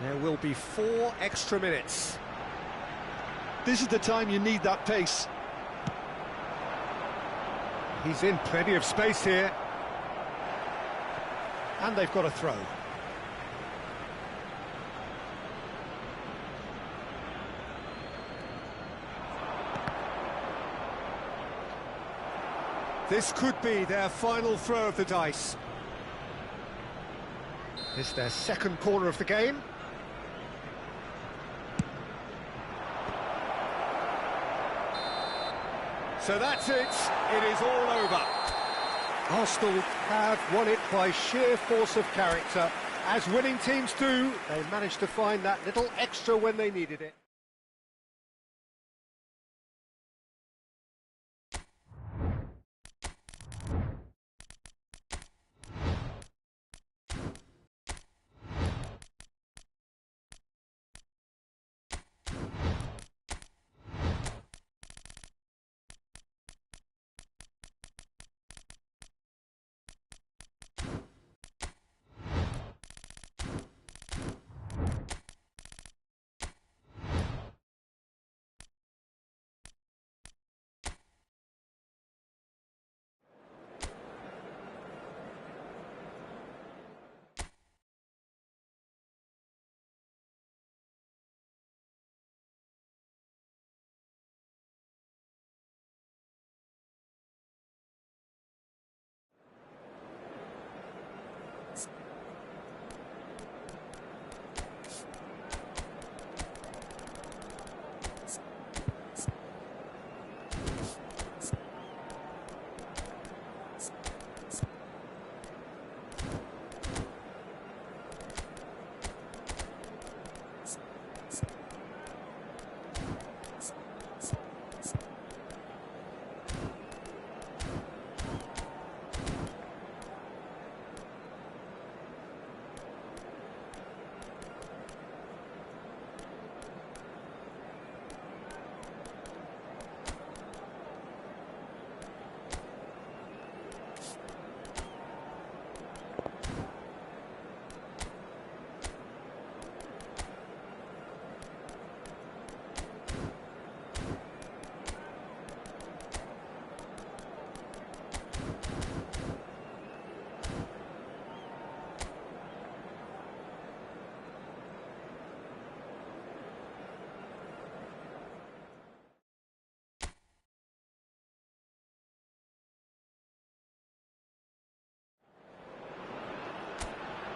There will be 4 extra minutes. This is the time you need that pace. He's in plenty of space here. And they've got a throw. This could be their final throw of the dice. This is their second corner of the game. So that's it. It is all over. Arsenal have won it by sheer force of character. As winning teams do, they managed to find that little extra when they needed it.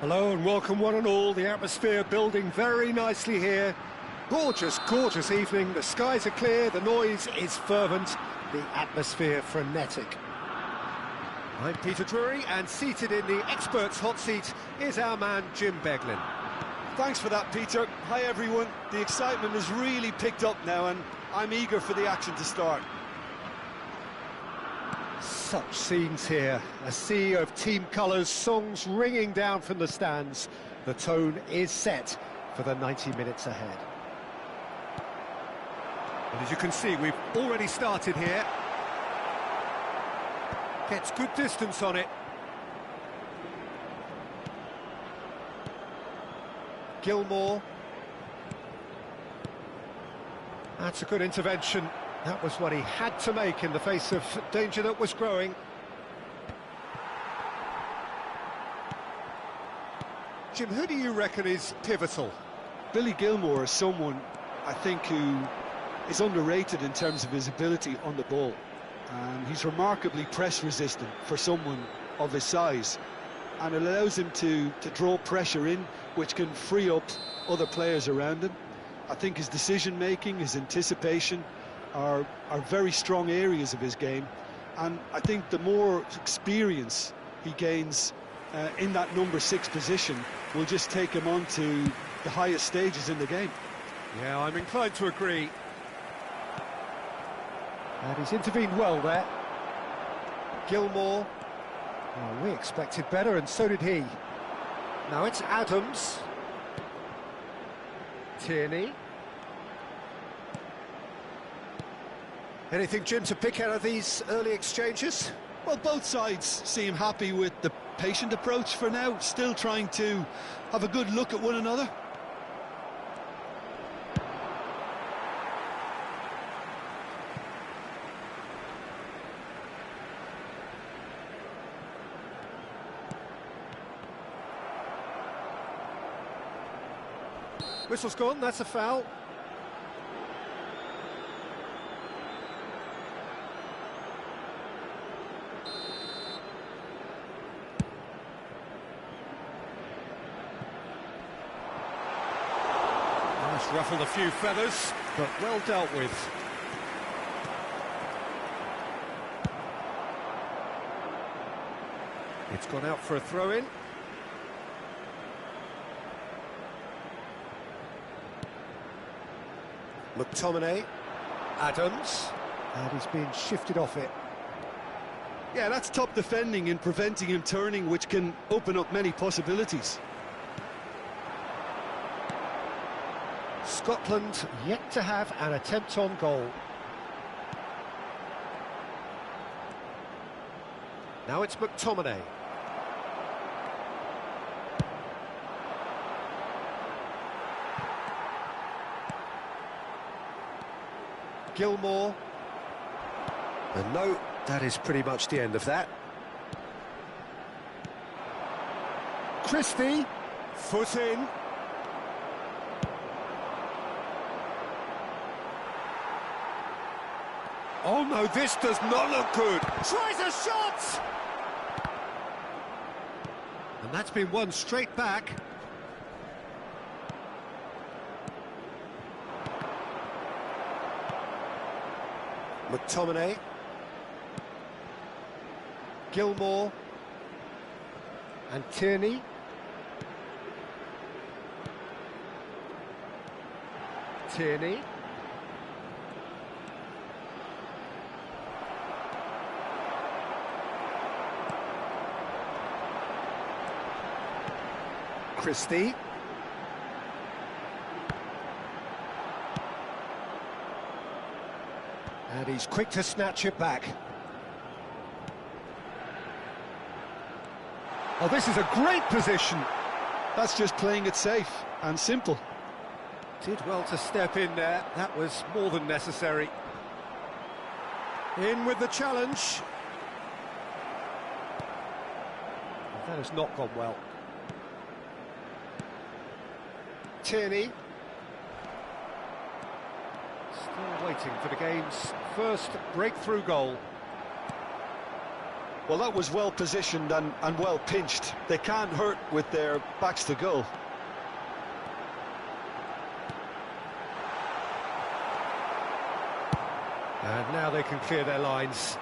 Hello and welcome one and all. The atmosphere building very nicely here. Gorgeous, gorgeous evening. The skies are clear, the noise is fervent, the atmosphere frenetic. I'm Peter Drury, and seated in the experts' hot seat is our man Jim Beglin. Thanks for that, Peter. Hi, everyone. The excitement has really picked up now, and I'm eager for the action to start. Such scenes here, a sea of team colours, songs ringing down from the stands. The tone is set for the 90 minutes ahead. And as you can see, we've already started here. Gets good distance on it. Gilmour. That's a good intervention. That was what he had to make in the face of danger that was growing. Jim, who do you reckon is pivotal? Billy Gilmour is someone, I think, who is underrated in terms of his ability on the ball. He's remarkably press-resistant for someone of his size, and it allows him to draw pressure in, which can free up other players around him. I think his decision-making, his anticipation are very strong areas of his game, and I think the more experience he gains in that number 6 position will just take him on to the highest stages in the game. Yeah, I'm inclined to agree. And he's intervened well there. Gilmour. Oh, we expected better, and so did he. Now it's Adams. Tierney. Anything, Jim, to pick out of these early exchanges? Well, both sides seem happy with the patient approach for now, still trying to have a good look at one another. Whistle's gone, that's a foul. That's ruffled a few feathers, but well dealt with. It's gone out for a throw-in. McTominay, Adams, and he's being shifted off it. Yeah, that's top defending and preventing him turning, which can open up many possibilities. Scotland yet to have an attempt on goal. Now it's McTominay. Gilmour. And no, that is pretty much the end of that. Christie, foot in. Oh no, this does not look good. Tries a shot! And that's been won straight back. McTominay. Gilmour. And Tierney. Tierney. Christie. And he's quick to snatch it back. Oh, this is a great position. That's just playing it safe and simple. Did well to step in there. That was more than necessary. In with the challenge. That has not gone well. Tierney. Still waiting for the game's first breakthrough goal. Well, that was well positioned and well pinched. They can't hurt with their backs to goal. And now they can clear their lines.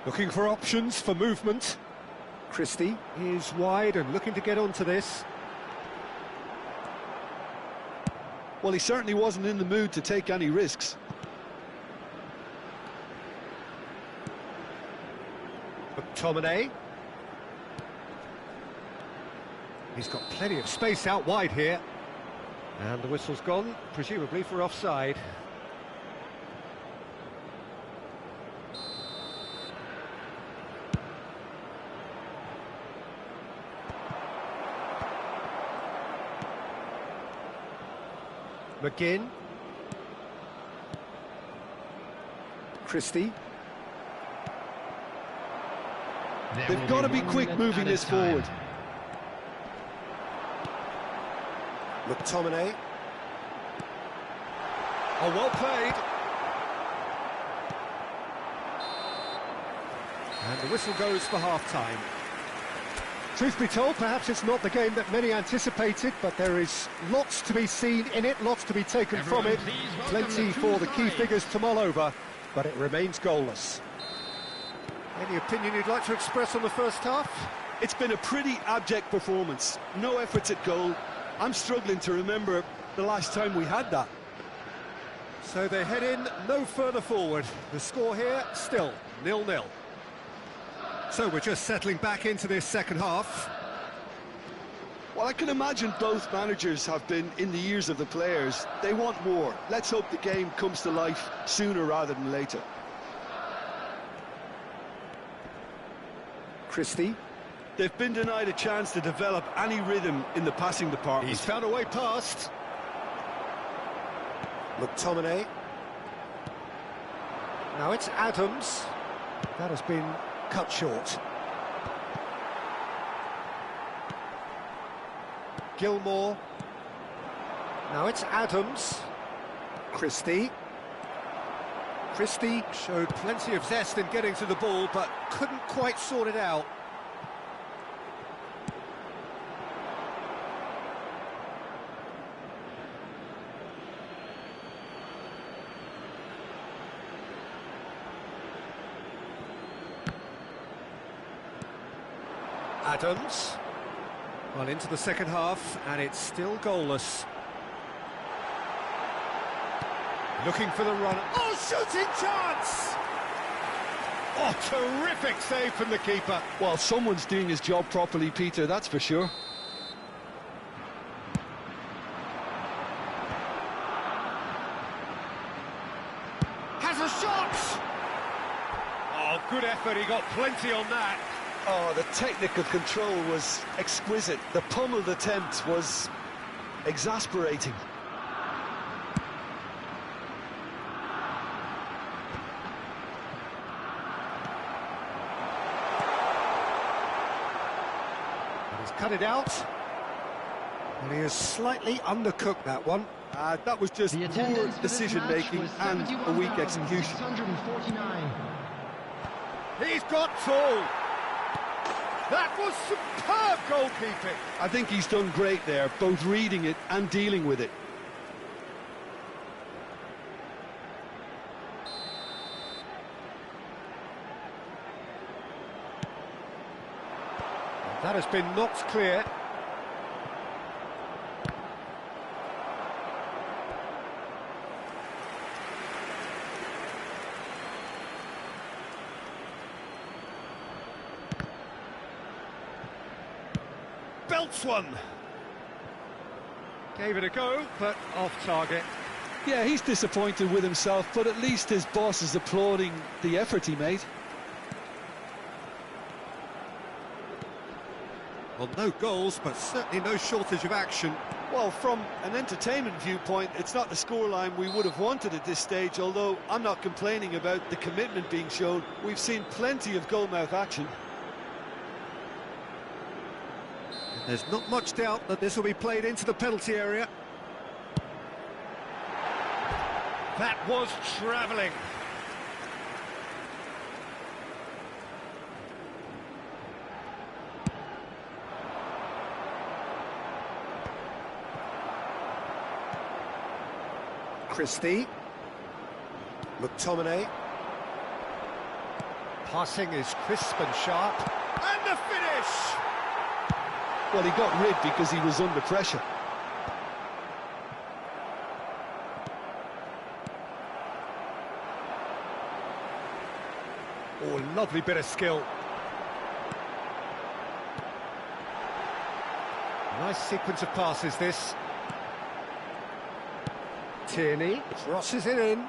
Looking for options for movement. Christie is wide and looking to get onto this. Well, he certainly wasn't in the mood to take any risks. McTominay. He's got plenty of space out wide here. And the whistle's gone, presumably for offside. McGinn. Christie. They've got to be quick moving this forward. McTominay. Oh, well played. And the whistle goes for half-time. Truth be told, perhaps it's not the game that many anticipated, but there is lots to be seen in it, lots to be taken from it. Plenty for the key figures to mull over, but it remains goalless. Any opinion you'd like to express on the first half? It's been a pretty abject performance. No efforts at goal. I'm struggling to remember the last time we had that. So they head in no further forward. The score here, still 0-0. So we're just settling back into this second half. Well, I can imagine both managers have been in the ears of the players. They want more. Let's hope the game comes to life sooner rather than later. Christie. They've been denied a chance to develop any rhythm in the passing department. He's found a way past. McTominay. Now it's Adams. That has been cut short. Gilmore. Now it's Adams. Christie. Christie showed plenty of zest in getting to the ball, but couldn't quite sort it out. Adams. Well, into the second half, and it's still goalless. Looking for the run. Oh, shooting chance! Oh, terrific save from the keeper. Well, someone's doing his job properly, Peter, that's for sure. Has a shot! Oh, good effort, he got plenty on that. Oh, the technical control was exquisite. The pummeled attempt was exasperating. He's cut it out. And he has slightly undercooked that one. That was just poor decision-making and a weak execution. He's got two. That was superb goalkeeping. I think he's done great there, both reading it and dealing with it. That has been knocked clear. Belts one. Gave it a go, but off target. Yeah, he's disappointed with himself, but at least his boss is applauding the effort he made. Well, no goals, but certainly no shortage of action. Well, from an entertainment viewpoint, it's not the scoreline we would have wanted at this stage, although I'm not complaining about the commitment being shown. We've seen plenty of goalmouth action. There's not much doubt that this will be played into the penalty area. That was travelling. Christie. McTominay. Passing is crisp and sharp. And the finish! Well, he got rid because he was under pressure. Oh, lovely bit of skill. Nice sequence of passes, this. Tierney crosses it in.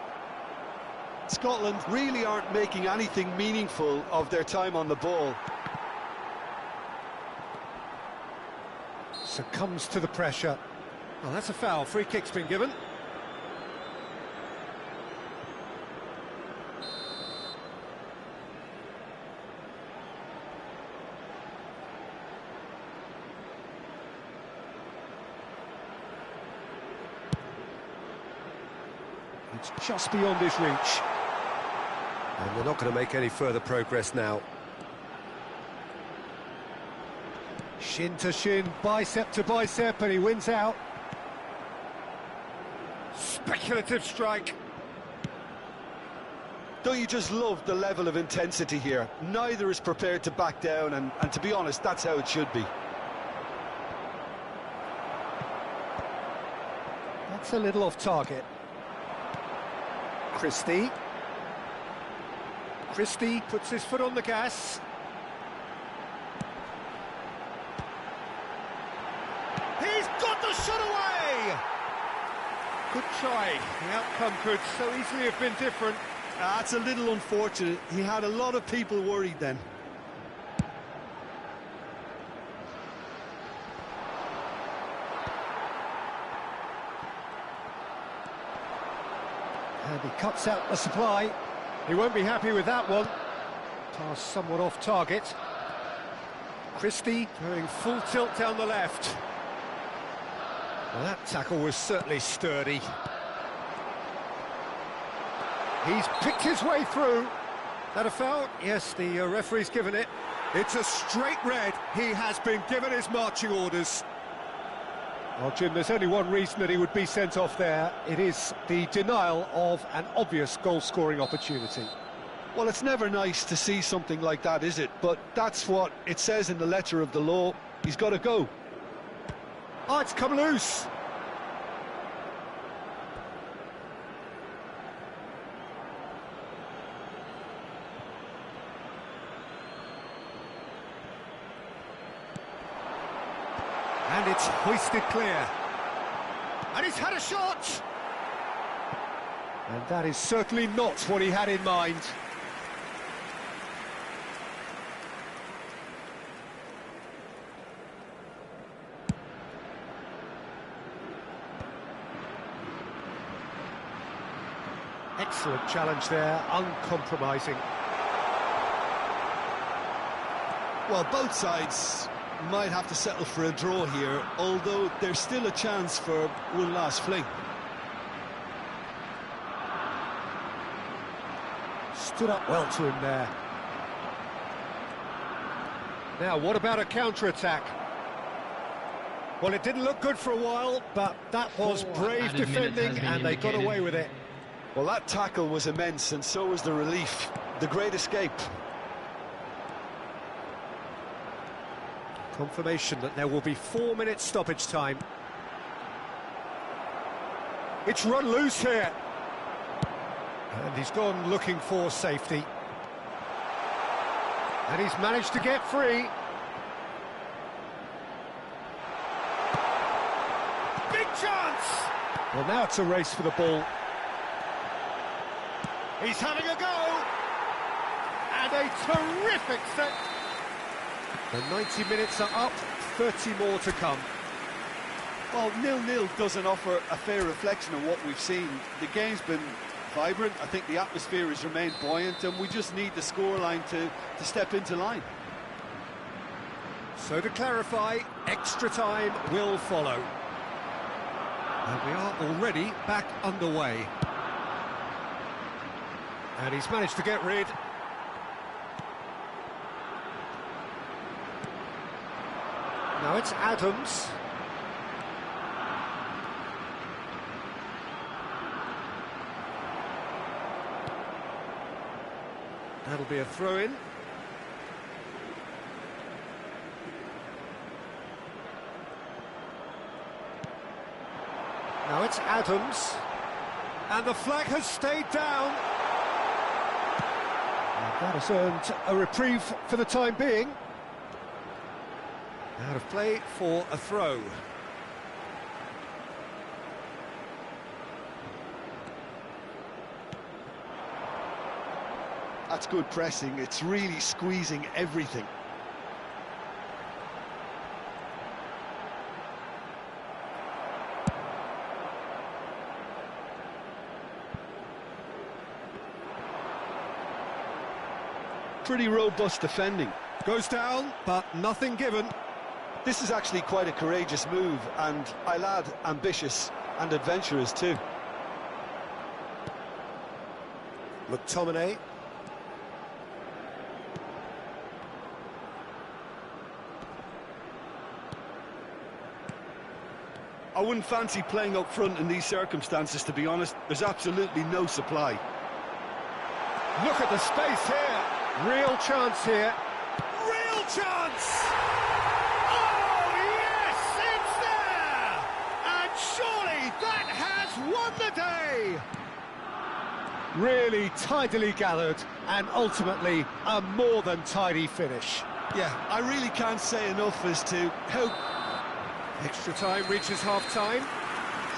Scotland really aren't making anything meaningful of their time on the ball. Succumbs to the pressure. Well, that's a foul. Free kick's been given. It's just beyond his reach. And they're not going to make any further progress now. Shin to shin, bicep to bicep, and he wins out. Speculative strike. Don't you just love the level of intensity here? Neither is prepared to back down, and to be honest, that's how it should be. That's a little off target. Christie. Christie puts his foot on the gas. He's got the shot away! Good try. The outcome could so easily have been different. That's a little unfortunate. He had a lot of people worried then. And he cuts out the supply. He won't be happy with that one. Pass somewhat off target. Christie going full tilt down the left. Well, that tackle was certainly sturdy. He's picked his way through. That a foul? Yes, the referee's given it. It's a straight red. He has been given his marching orders. Well, Jim, there's only one reason that he would be sent off there. It is the denial of an obvious goal-scoring opportunity. Well, it's never nice to see something like that, is it? But that's what it says in the letter of the law. He's got to go. Oh, it's come loose. And it's hoisted clear. And he's had a shot! And that is certainly not what he had in mind. Excellent challenge there, uncompromising. Well, both sides might have to settle for a draw here, although there's still a chance for one last fling. Stood up well to him there. Now, what about a counter-attack? Well, it didn't look good for a while, but that was brave defending, and they got away with it. Well, that tackle was immense, and so was the relief. The great escape. Confirmation that there will be 4 minutes stoppage time. It's run loose here. And he's gone looking for safety. And he's managed to get free. Big chance! Well, now it's a race for the ball. He's having a go! And a terrific set. The 90 minutes are up, 30 more to come. Well, 0-0 doesn't offer a fair reflection of what we've seen. The game's been vibrant. I think the atmosphere has remained buoyant, and we just need the scoreline to step into line. So to clarify, extra time will follow. And we are already back underway. And he's managed to get rid. Now it's Adams. That'll be a throw-in. Now it's Adams. And the flag has stayed down. And that has earned a reprieve for the time being. Out of play for a throw. That's good pressing. It's really squeezing everything. Pretty robust defending. Goes down, but nothing given. This is actually quite a courageous move, and I'll add ambitious and adventurous too. McTominay. I wouldn't fancy playing up front in these circumstances, to be honest. There's absolutely no supply. Look at the space here. Real chance here. Real chance! Oh, yes, it's there! And surely that has won the day! Really tidily gathered, and ultimately a more than tidy finish. Yeah, I really can't say enough as to how... Extra time reaches half-time.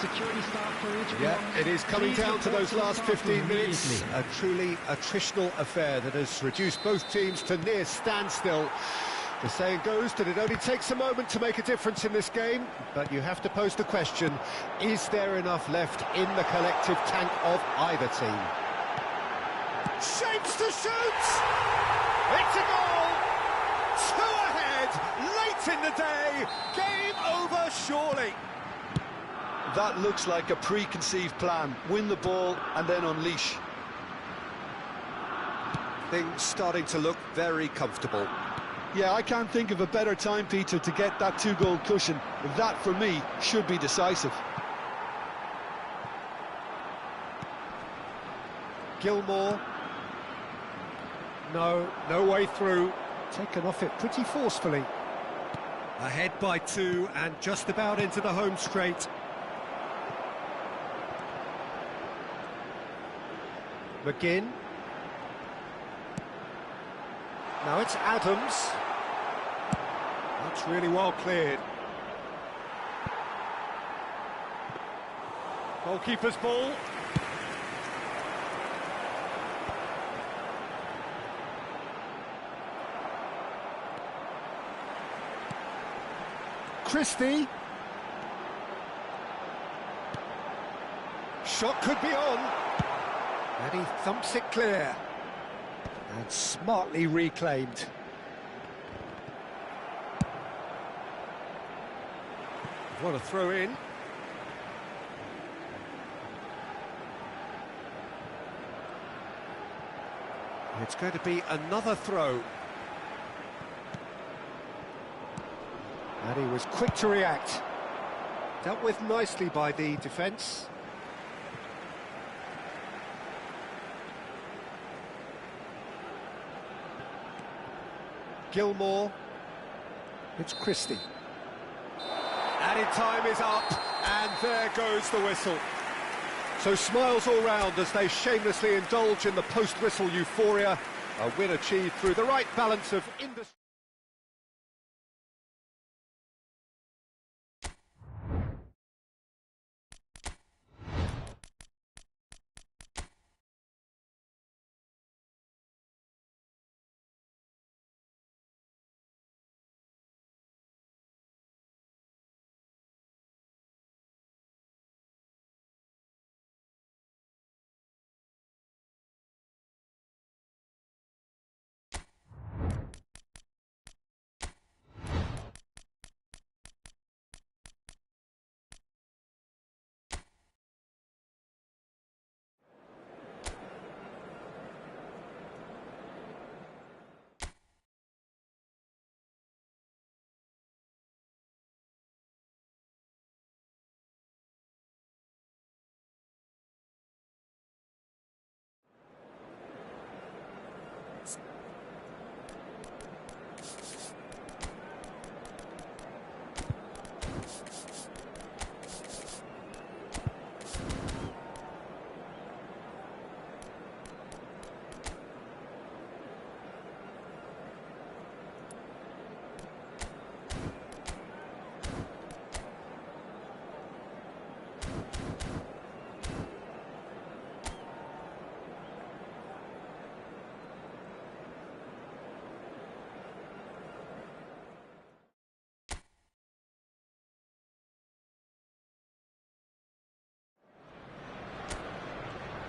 Security staff for each Yeah, round. it is coming Please down to report those last the 15 minutes. immediately. A truly attritional affair that has reduced both teams to near standstill. The saying goes that it only takes a moment to make a difference in this game, but you have to pose the question, is there enough left in the collective tank of either team? Shapes to shoot! It's a goal! Two ahead, late in the day, game over surely. That looks like a preconceived plan. Win the ball and then unleash. Things starting to look very comfortable. Yeah, I can't think of a better time, Peter, to get that two-goal cushion. That, for me, should be decisive. Gilmore. No way through. Taken off it pretty forcefully. Ahead by 2 and just about into the home straight. McGinn. Now it's Adams. That's really well cleared. Goalkeeper's ball. Christie. Shot could be on. And he thumps it clear. And smartly reclaimed. What a throw in. It's going to be another throw. And he was quick to react. Dealt with nicely by the defence. Gilmore. It's Christie. Added time is up, and there goes the whistle. So smiles all round as they shamelessly indulge in the post-whistle euphoria. A win achieved through the right balance of industry.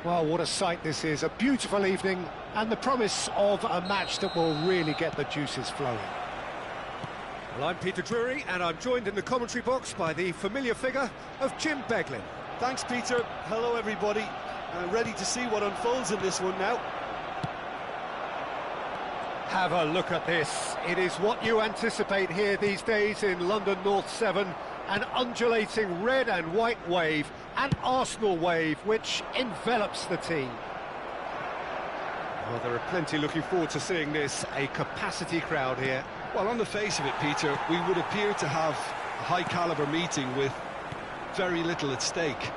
Well, what a sight this is. A beautiful evening and the promise of a match that will really get the juices flowing. Well, I'm Peter Drury, and I'm joined in the commentary box by the familiar figure of Jim Beglin. Thanks, Peter. Hello, everybody. Ready to see what unfolds in this one now. Have a look at this. It is what you anticipate here these days in London North 7. An undulating red and white wave, an Arsenal wave, which envelops the team. Well, there are plenty looking forward to seeing this. A capacity crowd here. Well, on the face of it, Peter, we would appear to have a high-caliber meeting with very little at stake.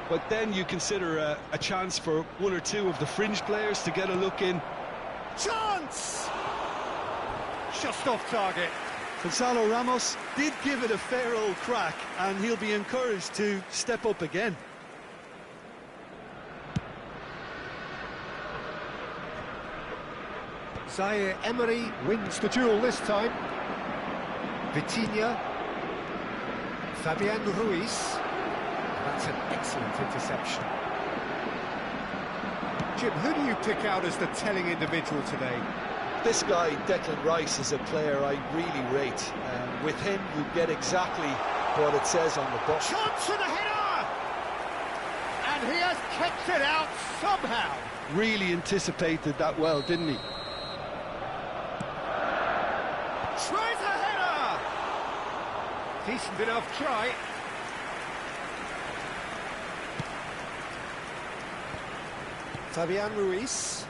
But then you consider a chance for one or two of the fringe players to get a look in. Chance! Just off target. Gonzalo Ramos did give it a fair old crack, and he'll be encouraged to step up again. Zaire Emery wins the duel this time. Vitinha. Fabian Ruiz. That's an excellent interception. Jim, who do you pick out as the telling individual today? This guy, Declan Rice, is a player I really rate. With him, you get exactly what it says on the box. Chance for the header! And he has kept it out somehow. Really anticipated that well, didn't he? Tries a header! Decent enough try. Fabian Ruiz.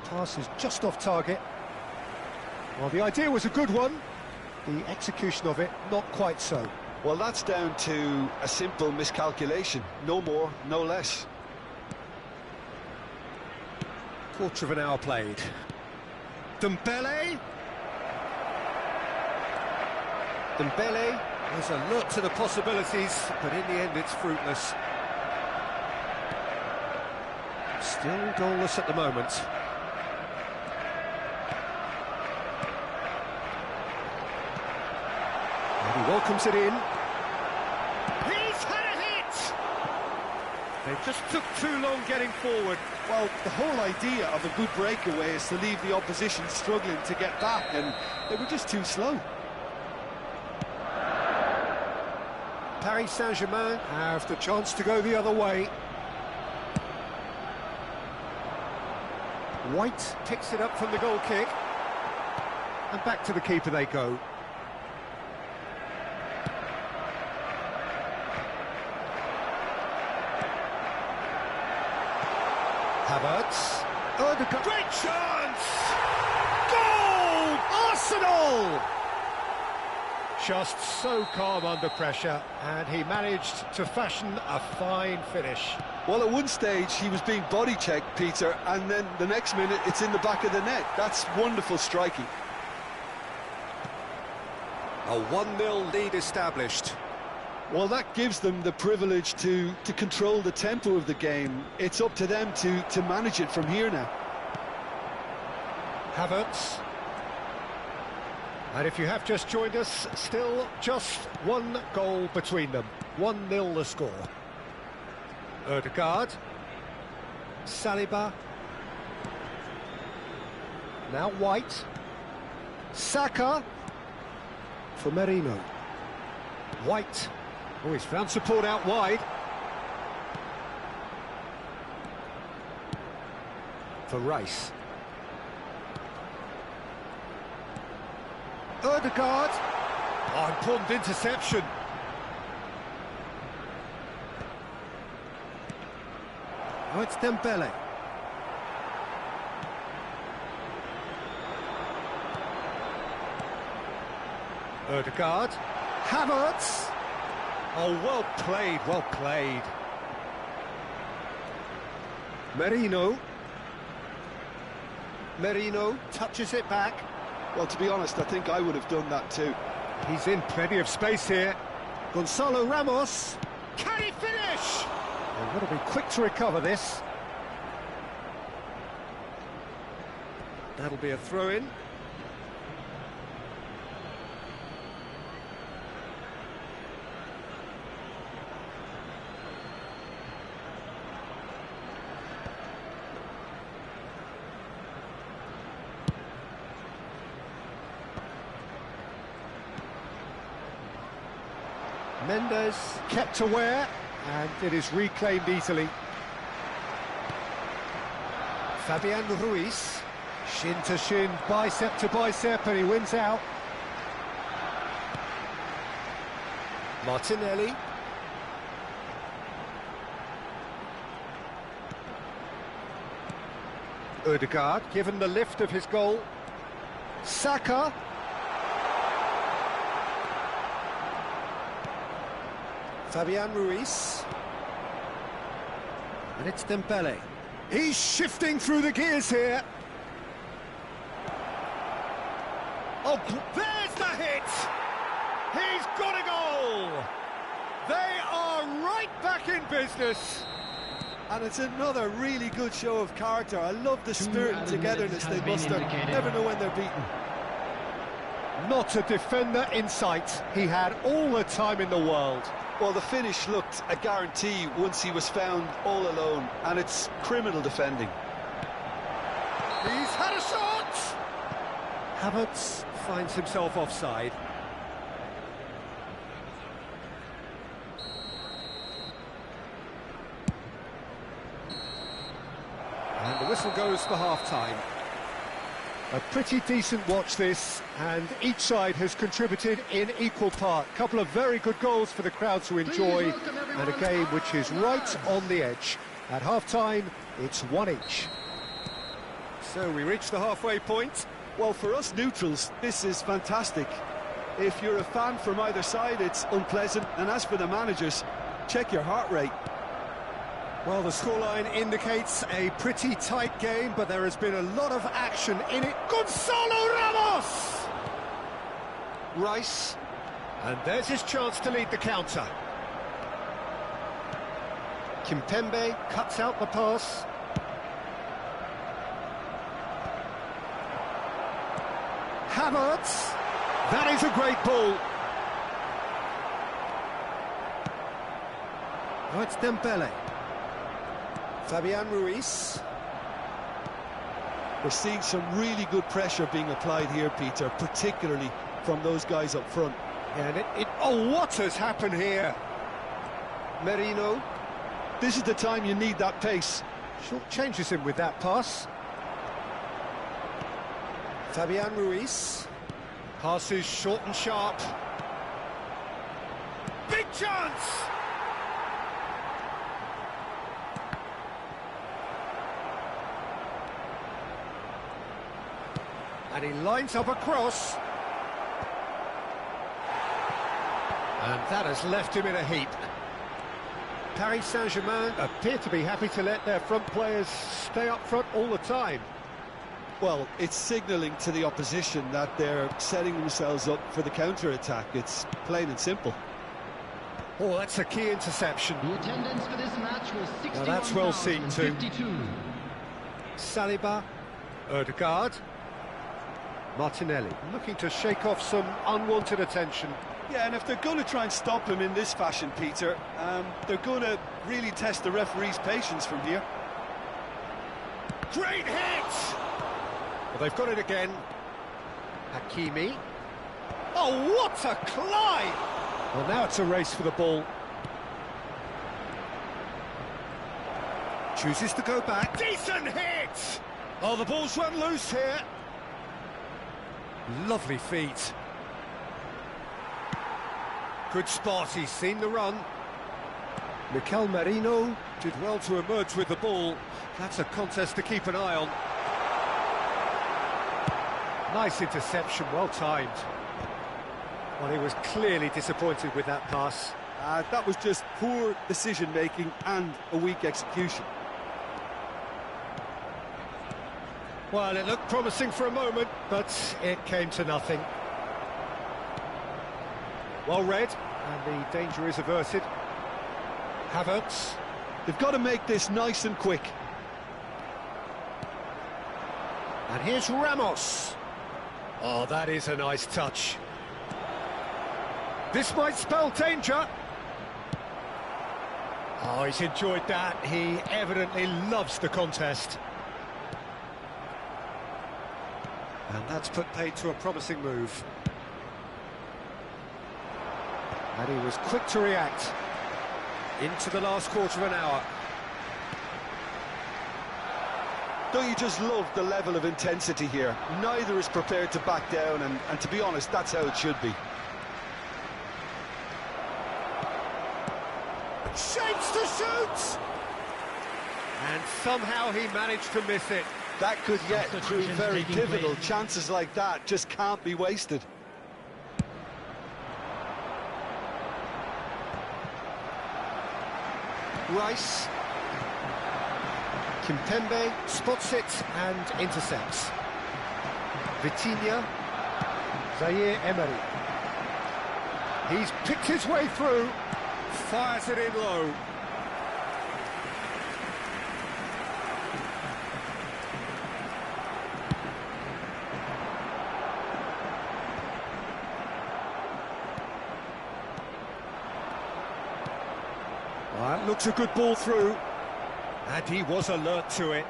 Pass is just off target. Well, the idea was a good one. The execution of it, not quite so. Well, that's down to a simple miscalculation. No more, no less. Quarter of an hour played. Dembele. Dembele is alert to the possibilities, but in the end it's fruitless. Still goalless at the moment. And he welcomes it in. He's had a hit! They just took too long getting forward. Well, the whole idea of a good breakaway is to leave the opposition struggling to get back, and they were just too slow. Paris Saint-Germain have the chance to go the other way. White picks it up from the goal kick. And back to the keeper they go. Havertz. Odegaard. Great chance! Goal! Arsenal! Just so calm under pressure, and he managed to fashion a fine finish. Well, at one stage he was being body checked, Peter, and then the next minute it's in the back of the net. That's wonderful striking. A 1-0 lead established. Well, that gives them the privilege to control the tempo of the game. It's up to them to manage it from here now. Havertz. And if you have just joined us, still just one goal between them. 1-0 the score. Odegaard. Saliba. Now White. Saka. For Merino. White. Oh, he's found support out wide. For Rice. Odegaard. Oh, important interception. Oh, it's Dembele. Odegaard. Havertz. Oh, well played, well played. Merino. Merino touches it back. Well, to be honest, I think I would have done that too. He's in plenty of space here. Gonzalo Ramos. Can he finish? They've got to be quick to recover this. That'll be a throw-in. Mendes kept aware, and it is reclaimed easily. Fabian Ruiz, shin to shin, bicep to bicep, and he wins out. Martinelli. Ødegaard, given the lift of his goal. Saka. Fabian Ruiz. And it's Dembele. He's shifting through the gears here. Oh, there's the hit! He's got a goal! They are right back in business. And it's another really good show of character. I love the spirit and togetherness they muster. Never know when they're beaten. Not a defender in sight. He had all the time in the world. Well, the finish looked a guarantee once he was found all alone, and it's criminal defending. He's had a shot! Havertz finds himself offside. And the whistle goes for half-time. A pretty decent watch this, and each side has contributed in equal part. A couple of very good goals for the crowd to enjoy, and a game which is right on the edge. At half-time, it's one each. So we reach the halfway point. Well, for us neutrals, this is fantastic. If you're a fan from either side, it's unpleasant. And as for the managers, check your heart rate. Well, the scoreline indicates a pretty tight game, but there has been a lot of action in it. Gonzalo Ramos! Rice. And there's his chance to lead the counter. Kimpembe cuts out the pass. Havertz. That is a great ball. Oh, it's Dembele. Fabian Ruiz. We're seeing some really good pressure being applied here, Peter, particularly from those guys up front. And oh, what has happened here? Merino. This is the time you need that pace. Short changes him with that pass. Fabian Ruiz. Passes short and sharp. Big chance! And he lines up a cross. And that has left him in a heap. Paris Saint-Germain appear to be happy to let their front players stay up front all the time. Well, it's signalling to the opposition that they're setting themselves up for the counter-attack. It's plain and simple. Oh, that's a key interception. The attendance for this match was 61,052. Now that's well seen too. Saliba, Ødegaard, Martinelli, looking to shake off some unwanted attention. Yeah, and if they're going to try and stop him in this fashion, Peter, they're going to really test the referee's patience from here. Great hit! Well, they've got it again. Hakimi. Oh, what a climb! Well, now it's a race for the ball. Chooses to go back. Decent hit! Oh, the ball's run loose here. Lovely feet. Good spot, he's seen the run. Mikel Merino did well to emerge with the ball. That's a contest to keep an eye on. Nice interception, well timed. Well, he was clearly disappointed with that pass. That was just poor decision-making and a weak execution. Well, it looked promising for a moment, but it came to nothing. Well read, and the danger is averted. Havertz. They've got to make this nice and quick. And here's Ramos. Oh, that is a nice touch. This might spell danger. Oh, he's enjoyed that. He evidently loves the contest. And that's put paid to a promising move. And he was quick to react. Into the last quarter of an hour. Don't you just love the level of intensity here? Neither is prepared to back down, and to be honest, that's how it should be. Shapes to shoot! And somehow he managed to miss it. That could yet prove Substitutions very taking pivotal. place. Chances like that just can't be wasted. Rice. Kimpembe spots it and intercepts. Vitinha. Zaire Emery. He's picked his way through. Fires it in low. Well, that looks a good ball through. And he was alert to it.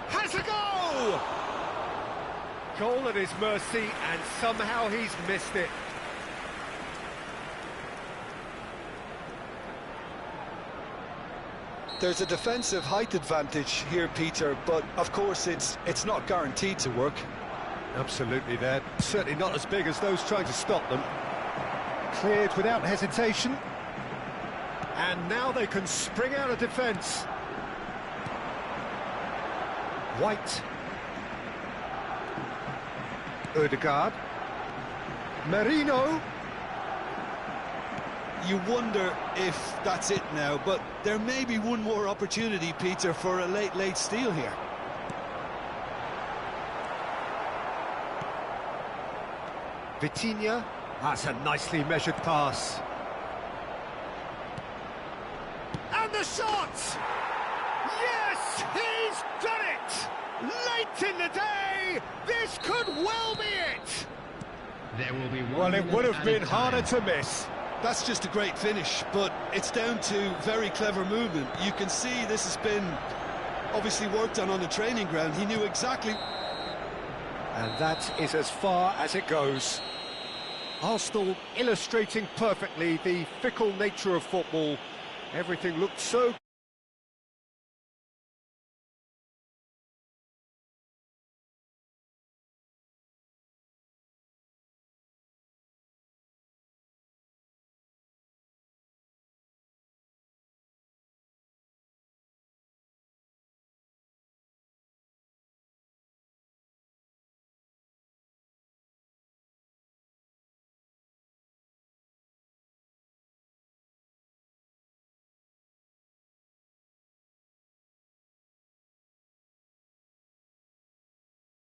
Has a goal! Goal at his mercy, and somehow he's missed it. There's a defensive height advantage here, Peter, but of course it's not guaranteed to work. Absolutely, they're certainly not as big as those trying to stop them. Cleared without hesitation. And now they can spring out of defence. White. Ødegaard. Merino. You wonder if that's it now, but there may be one more opportunity, Peter, for a late steal here. Vitinha. That's a nicely measured pass. And the shot! Yes, he's done it! Late in the day, this could well be it! There will be one. Well, it would have minute been added harder time. to miss. That's just a great finish, but it's down to very clever movement. You can see this has been obviously worked on the training ground. He knew exactly... And that is as far as it goes. Arsenal illustrating perfectly the fickle nature of football. Everything looked so